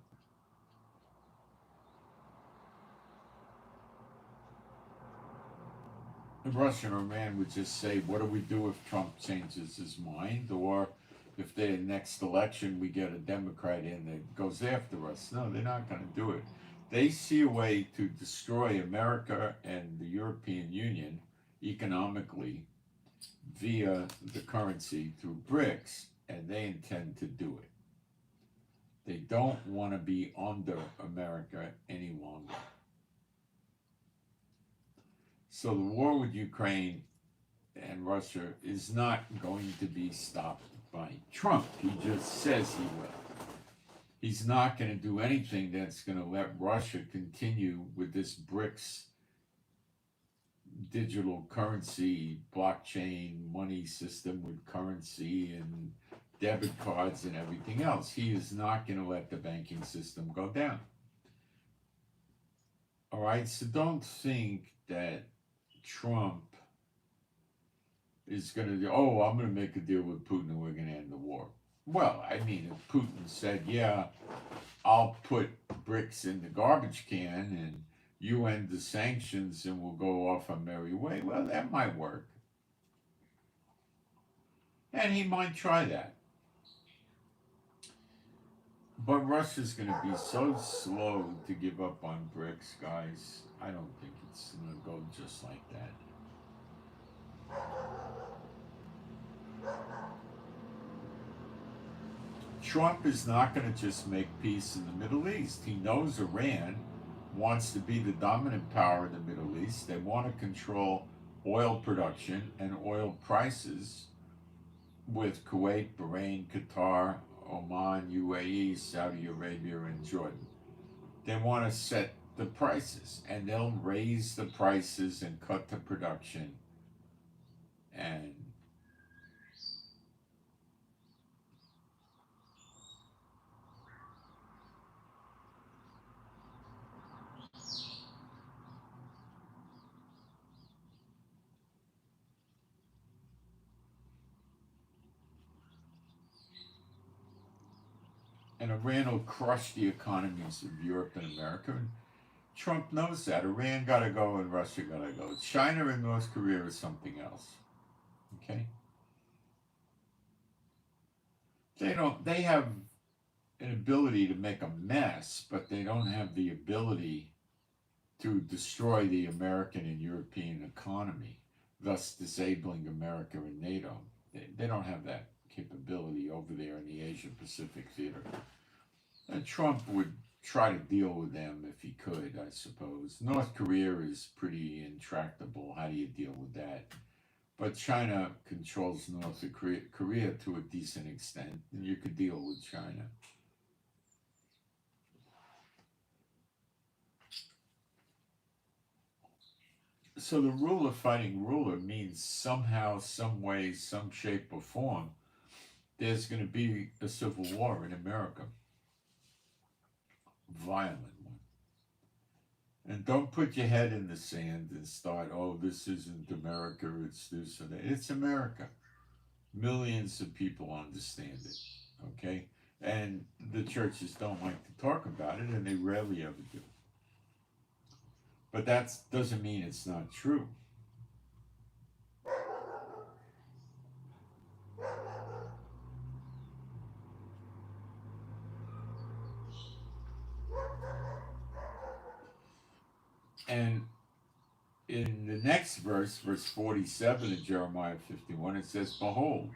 Russia and Iran would just say, what do we do if Trump changes his mind? Or if the next election we get a Democrat in that goes after us? No, they're not going to do it. They see a way to destroy America and the European Union economically via the currency through Brics, and they intend to do it. They don't want to be under America any longer. So the war with Ukraine and Russia is not going to be stopped by Trump. He just says he will. He's not going to do anything that's going to let Russia continue with this Brics digital currency, blockchain money system with currency and debit cards and everything else. He is not going to let the banking system go down. All right, so don't think that Trump is going to, oh, I'm going to make a deal with Putin and we're going to end the war. Well, I mean, if Putin said, yeah, I'll put Brics in the garbage can and you end the sanctions and we'll go off our merry way, well, that might work. And he might try that. But Russia's going to be so slow to give up on Brics, guys. I don't think it's going to go just like that. Trump is not going to just make peace in the Middle East. He knows Iran wants to be the dominant power in the Middle East. They want to control oil production and oil prices with Kuwait, Bahrain, Qatar, Oman, UAE, Saudi Arabia, and Jordan. They want to set the prices, and they'll raise the prices and cut the production. And Iran will crush the economies of Europe and America. And Trump knows that. Iran got to go and Russia got to go. China and North Korea is something else. Okay? They have an ability to make a mess, but they don't have the ability to destroy the American and European economy, thus disabling America and NATO. They don't have that capability over there in the Asia-Pacific theater. And Trump would try to deal with them if he could, I suppose. North Korea is pretty intractable. How do you deal with that? But China controls North Korea to a decent extent, and you could deal with China. So the ruler fighting ruler means somehow, some way, some shape or form, there's going to be a civil war in America. Violent one. And don't put your head in the sand and start, oh, this isn't America, it's this and that. It's America. Millions of people understand it. Okay? And the churches don't like to talk about it, and they rarely ever do. But that doesn't mean it's not true. And in the next verse, verse 47 of Jeremiah 51, it says, "Behold,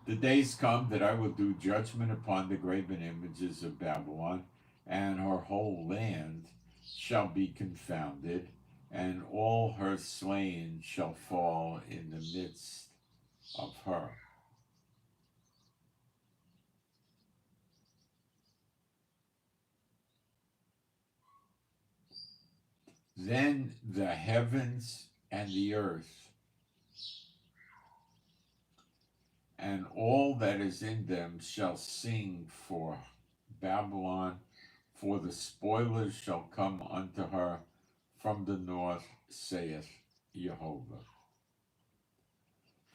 the days come that I will do judgment upon the graven images of Babylon, and her whole land shall be confounded, and all her slain shall fall in the midst of her." Then the heavens and the earth and all that is in them shall sing for Babylon, for the spoilers shall come unto her from the north, saith Jehovah.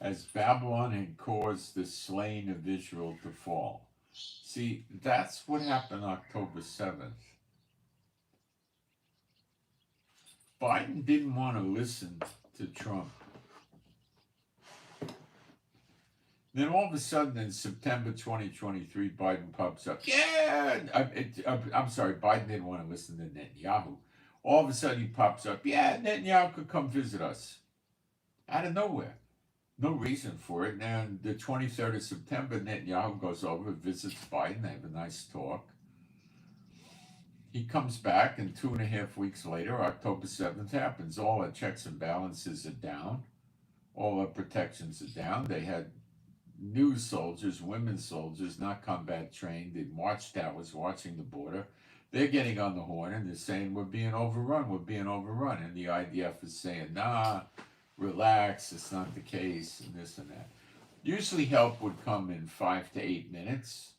As Babylon had caused the slain of Israel to fall. See, that's what happened October 7th. Biden didn't want to listen to Trump. Then all of a sudden in September 2023, Biden pops up. Yeah, I'm sorry, Biden didn't want to listen to Netanyahu. All of a sudden he pops up. Yeah, Netanyahu could come visit us. Out of nowhere. No reason for it. And the 23rd of September, Netanyahu goes over, visits Biden. They have a nice talk. He comes back, and 2.5 weeks later, October 7th happens. All our checks and balances are down. All our protections are down. They had new soldiers, women soldiers, not combat trained, in watchtowers watching the border. They're getting on the horn and they're saying, we're being overrun. And the IDF is saying, nah, relax, it's not the case, and this and that. Usually help would come in 5 to 8 minutes.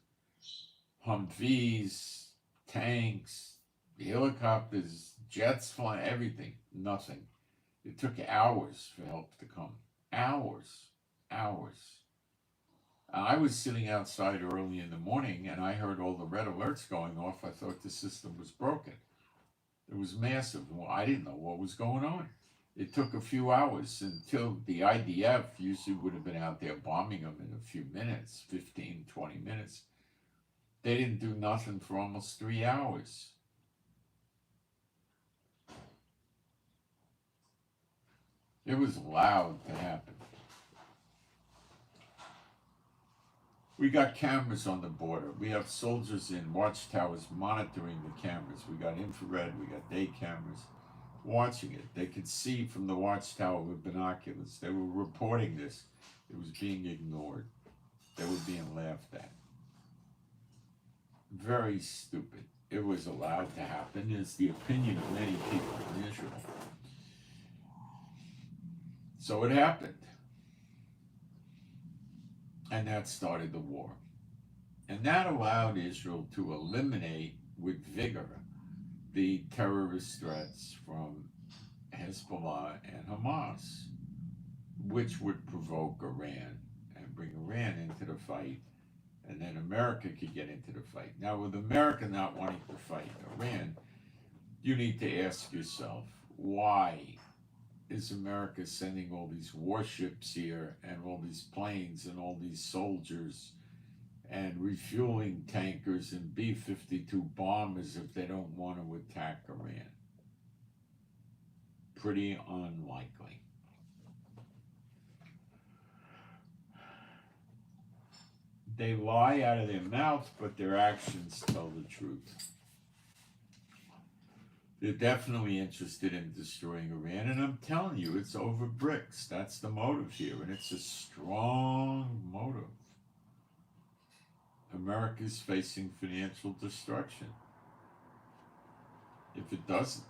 Humvees, tanks, helicopters, jets flying, everything. Nothing. It took hours for help to come. Hours. I was sitting outside early in the morning and I heard all the red alerts going off. I thought the system was broken. It was massive. Well, I didn't know what was going on. It took a few hours until the IDF usually would have been out there bombing them in a few minutes, 15, 20 minutes. They didn't do nothing for almost 3 hours. It was allowed to happen. We got cameras on the border. We have soldiers in watchtowers monitoring the cameras. We got infrared, we got day cameras watching it. They could see from the watchtower with binoculars. They were reporting this. It was being ignored. They were being laughed at. Very stupid. It was allowed to happen. It's the opinion of many people in Israel. So it happened. And that started the war. And that allowed Israel to eliminate with vigor the terrorist threats from Hezbollah and Hamas, which would provoke Iran and bring Iran into the fight, and then America could get into the fight. Now, with America not wanting to fight Iran, you need to ask yourself, why is America sending all these warships here and all these planes and all these soldiers and refueling tankers and B-52 bombers if they don't want to attack Iran? Pretty unlikely. They lie out of their mouth, but their actions tell the truth. They're definitely interested in destroying Iran, and I'm telling you, it's over Brics. That's the motive here, and it's a strong motive. America's facing financial destruction if it doesn't.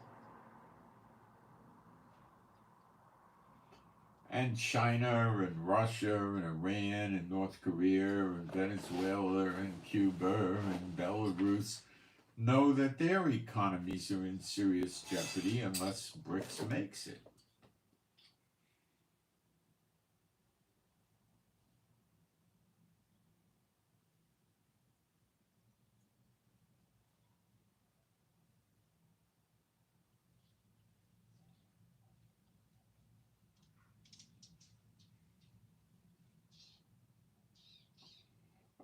And China and Russia and Iran and North Korea and Venezuela and Cuba and Belarus know that their economies are in serious jeopardy unless Brics makes it.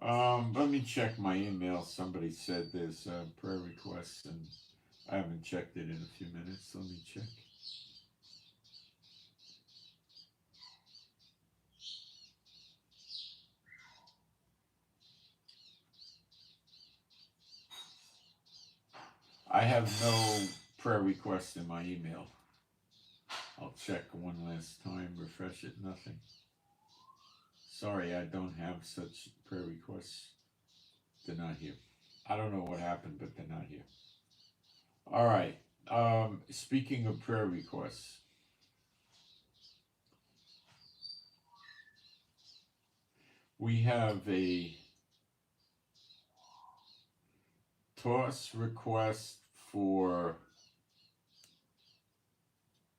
Let me check my email. Somebody said there's prayer requests, and I haven't checked it in a few minutes. Let me check. I have no prayer requests in my email. I'll check one last time, refresh it, nothing. Sorry, I don't have such prayer requests. They're not here. I don't know what happened, but they're not here. All right. Speaking of prayer requests, we have a toss request for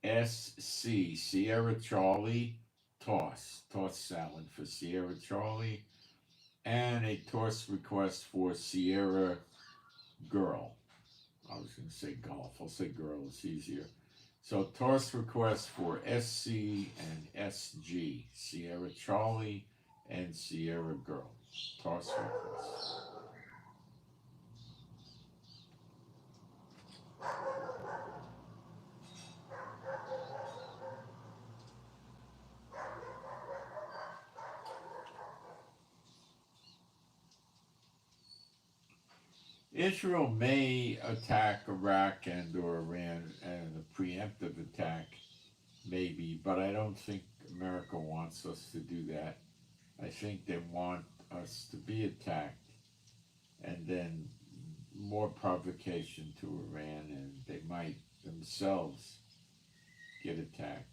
SC, Sierra Charlie, toss salad for Sierra Charlie, and a toss request for Sierra Girl. I was going to say golf. I'll say girl, it's easier. So toss request for SC and SG, Sierra Charlie and Sierra Girl. Toss request. Israel may attack Iraq and or Iran, and a preemptive attack maybe, but I don't think America wants us to do that. I think they want us to be attacked and then more provocation to Iran, and they might themselves get attacked.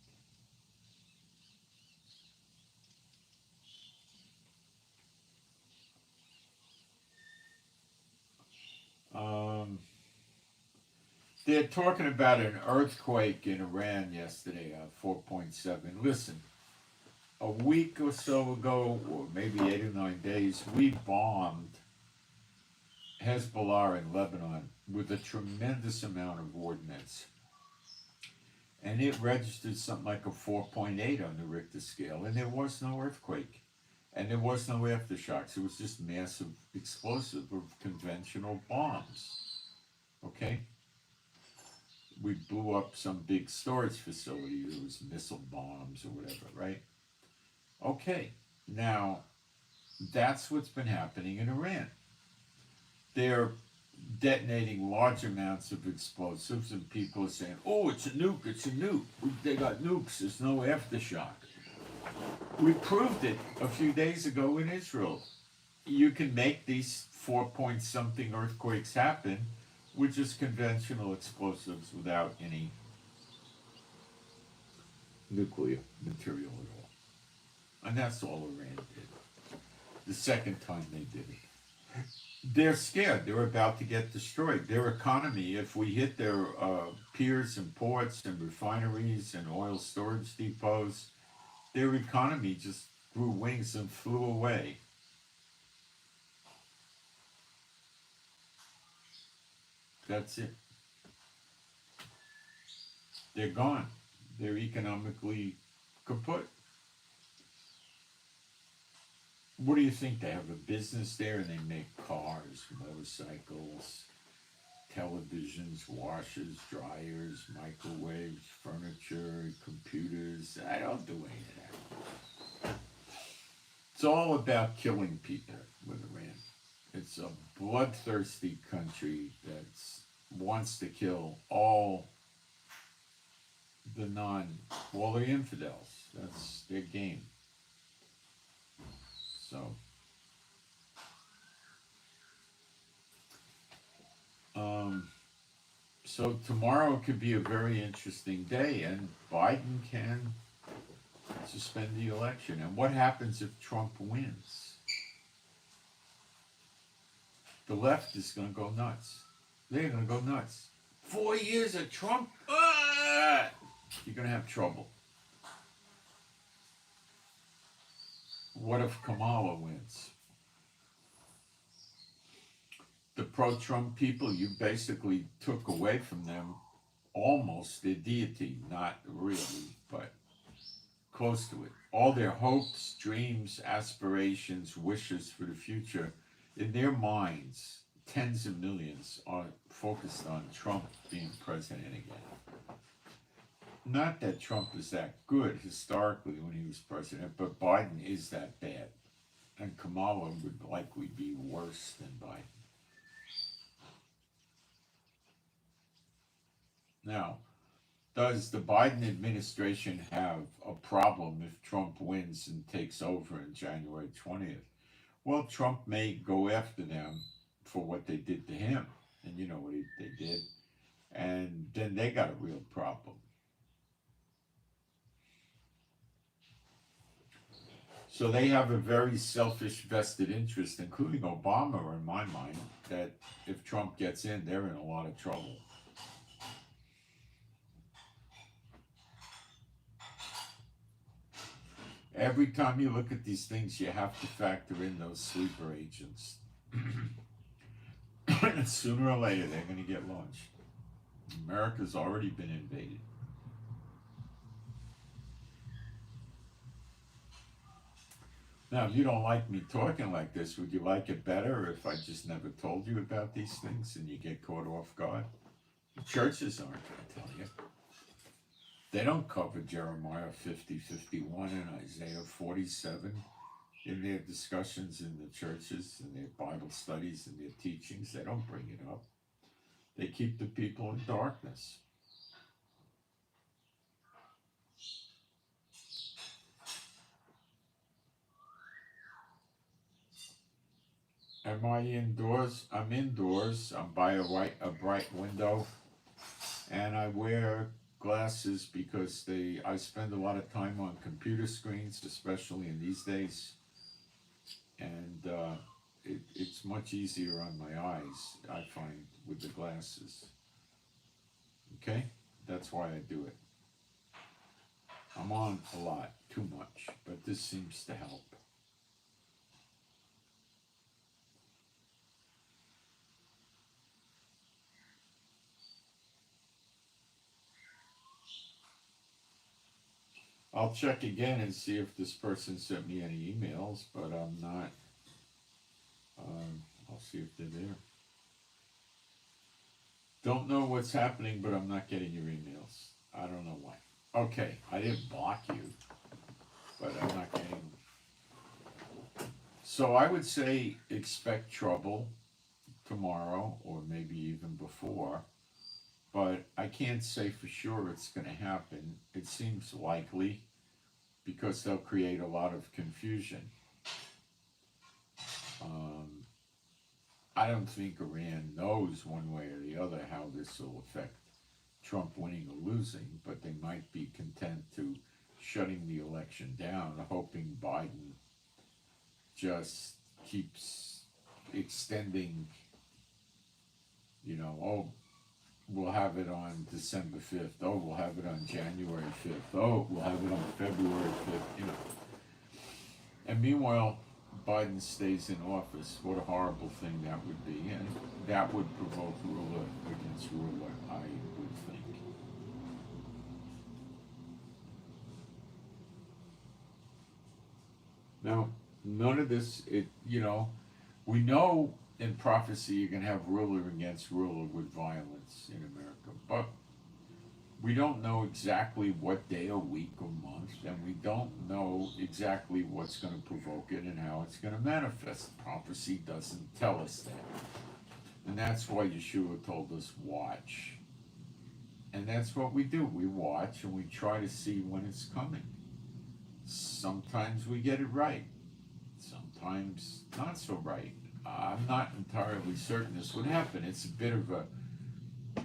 They're talking about an earthquake in Iran yesterday, 4.7. Listen, a week or so ago, or maybe 8 or 9 days, we bombed Hezbollah in Lebanon with a tremendous amount of ordnance. And it registered something like a 4.8 on the Richter scale, and there was no earthquake. And there was no aftershocks. It was just massive explosive of conventional bombs. Okay? We blew up some big storage facility. It was missile bombs or whatever, right? Okay, now that's what's been happening in Iran. They're detonating large amounts of explosives, and people are saying, oh, it's a nuke, it's a nuke. They got nukes, there's no aftershock. We proved it a few days ago in Israel. You can make these 4-point-something earthquakes happen with just conventional explosives without any nuclear material at all. And that's all Iran did. The second time they did it. They're scared. They're about to get destroyed. Their economy, if we hit their piers and ports and refineries and oil storage depots, their economy just grew wings and flew away. That's it. They're gone. They're economically kaput. What do you think? They have a business there and they make cars, motorcycles, televisions, washers, dryers, microwaves, furniture, computers. I don't do any of that. It's all about killing people with Iran. It's a bloodthirsty country that wants to kill all the infidels. That's their game. So tomorrow could be a very interesting day, and Biden can suspend the election. And what happens if Trump wins? The left is going to go nuts. They're going to go nuts. 4 years of Trump? You're going to have trouble. What if Kamala wins? The pro-Trump people, you basically took away from them almost their deity. Not really, but close to it. All their hopes, dreams, aspirations, wishes for the future, in their minds, tens of millions are focused on Trump being president again. Not that Trump is that good historically when he was president, but Biden is that bad. And Kamala would likely be worse than Biden. Now, does the Biden administration have a problem if Trump wins and takes over on January 20th? Well, Trump may go after them for what they did to him. And you know what they did. And then they got a real problem. So they have a very selfish vested interest, including Obama, in my mind, that if Trump gets in, they're in a lot of trouble. Every time you look at these things, you have to factor in those sleeper agents. And sooner or later, they're going to get launched. America's already been invaded. Now, if you don't like me talking like this, would you like it better if I just never told you about these things and you get caught off guard? The churches aren't going to tell you. They don't cover Jeremiah 50, 51 and Isaiah 47 in their discussions in the churches, in their Bible studies, and their teachings. They don't bring it up. They keep the people in darkness. Am I indoors? I'm indoors. I'm by a bright window, and I wear glasses because I spend a lot of time on computer screens, especially in these days, and it's much easier on my eyes, I find, with the glasses. Okay? That's why I do it. I'm on a lot, too much, but this seems to help. I'll check again and see if this person sent me any emails, but I'm not. I'll see if they're there. Don't know what's happening, but I'm not getting your emails. I don't know why. Okay, I didn't block you, but I'm not getting them. So I would say expect trouble tomorrow, or maybe even before, but I can't say for sure it's going to happen. It seems likely because they'll create a lot of confusion. I don't think Iran knows one way or the other how this will affect Trump winning or losing, but they might be content to shutting the election down, hoping Biden just keeps extending, oh, we'll have it on December 5th. Oh, we'll have it on January 5th. Oh, we'll have it on February 5th, And meanwhile, Biden stays in office. What a horrible thing that would be. And that would provoke ruler against ruler, I would think. Now, none of this, we know in prophecy you're going to have ruler against ruler with violence in America, but we don't know exactly what day or week or month, and we don't know exactly what's going to provoke it and how it's going to manifest. Prophecy doesn't tell us that. And that's why Yeshua told us watch. And that's what we do. We watch and we try to see when it's coming. Sometimes we get it right. Sometimes not so right. I'm not entirely certain this would happen. It's a bit of a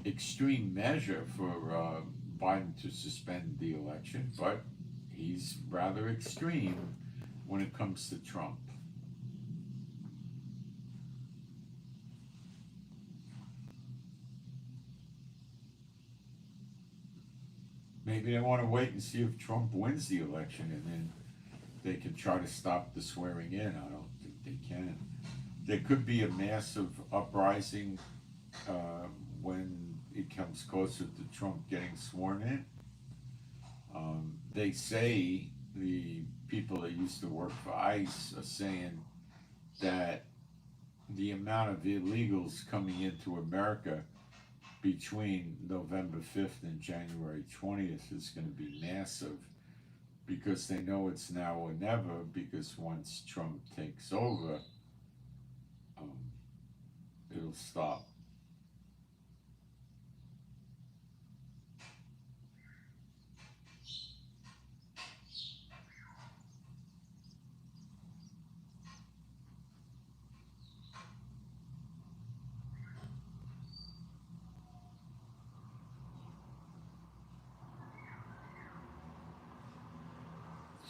extreme measure for Biden to suspend the election, but he's rather extreme when it comes to Trump. Maybe they want to wait and see if Trump wins the election, and then they can try to stop the swearing in. I don't think they can. There could be a massive uprising when it comes closer to Trump getting sworn in. They say the people that used to work for ICE are saying that the amount of illegals coming into America between November 5th and January 20th is going to be massive, because they know it's now or never, because once Trump takes over, um, it'll stop.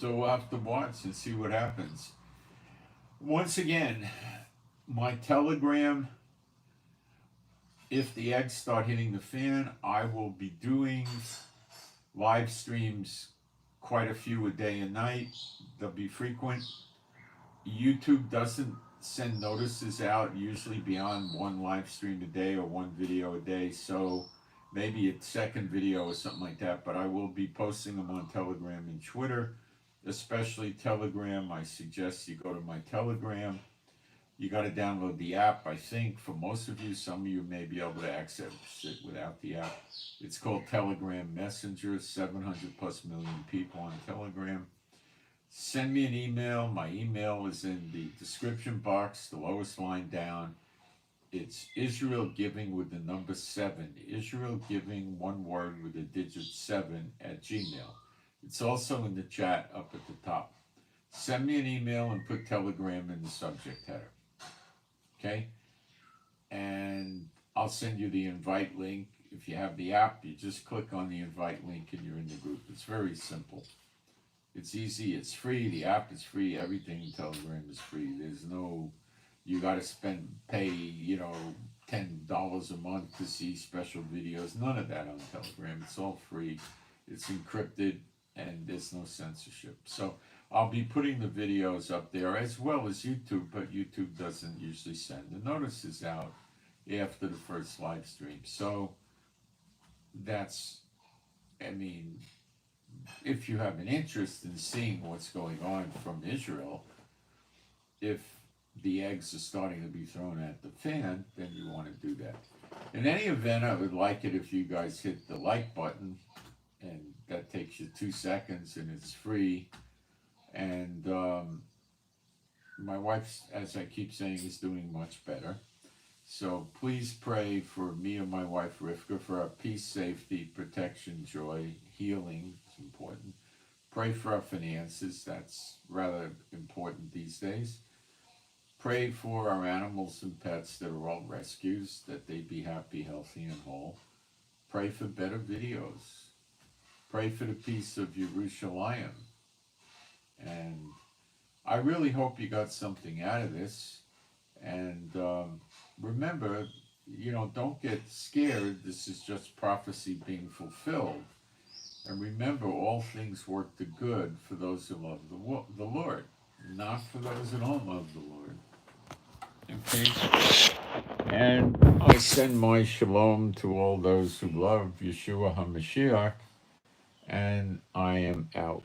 So we'll have to watch and see what happens. Once again, my Telegram, if the eggs start hitting the fan, I will be doing live streams, quite a few a day and night. They'll be frequent. YouTube doesn't send notices out usually beyond one live stream a day or one video a day, so maybe a second video or something like that, but I will be posting them on Telegram and Twitter, especially Telegram. I suggest you go to my Telegram. You got to download the app, I think, for most of you. Some of you may be able to access it without the app. It's called Telegram Messenger, 700 plus million people on Telegram. Send me an email. My email is in the description box, the lowest line down. It's Israel Giving with the number 7. Israel Giving, one word with the digit 7 at Gmail. It's also in the chat up at the top. Send me an email and put Telegram in the subject header. Okay? And I'll send you the invite link. If you have the app, you just click on the invite link and you're in the group. It's very simple. It's easy, it's free, the app is free, everything in Telegram is free. There's no, you gotta pay, $10 a month to see special videos. None of that on Telegram. It's all free, it's encrypted, and there's no censorship. So I'll be putting the videos up there as well as YouTube, but YouTube doesn't usually send the notices out after the first live stream. So that's, if you have an interest in seeing what's going on from Israel, if the eggs are starting to be thrown at the fan, then you want to do that. In any event, I would like it if you guys hit the like button, and that takes you 2 seconds and it's free. And my wife, as I keep saying, is doing much better. So please pray for me and my wife Rivka, for our peace, safety, protection, joy, healing. It's important. Pray for our finances. That's rather important these days. Pray for our animals and pets that are all rescues, that they be happy, healthy, and whole. Pray for better videos. Pray for the peace of Jerusalem. And I really hope you got something out of this. And remember, don't get scared. This is just prophecy being fulfilled. And remember, all things work to good for those who love the Lord, not for those who don't love the Lord. Okay? And I send my shalom to all those who love Yeshua HaMashiach, and I am out.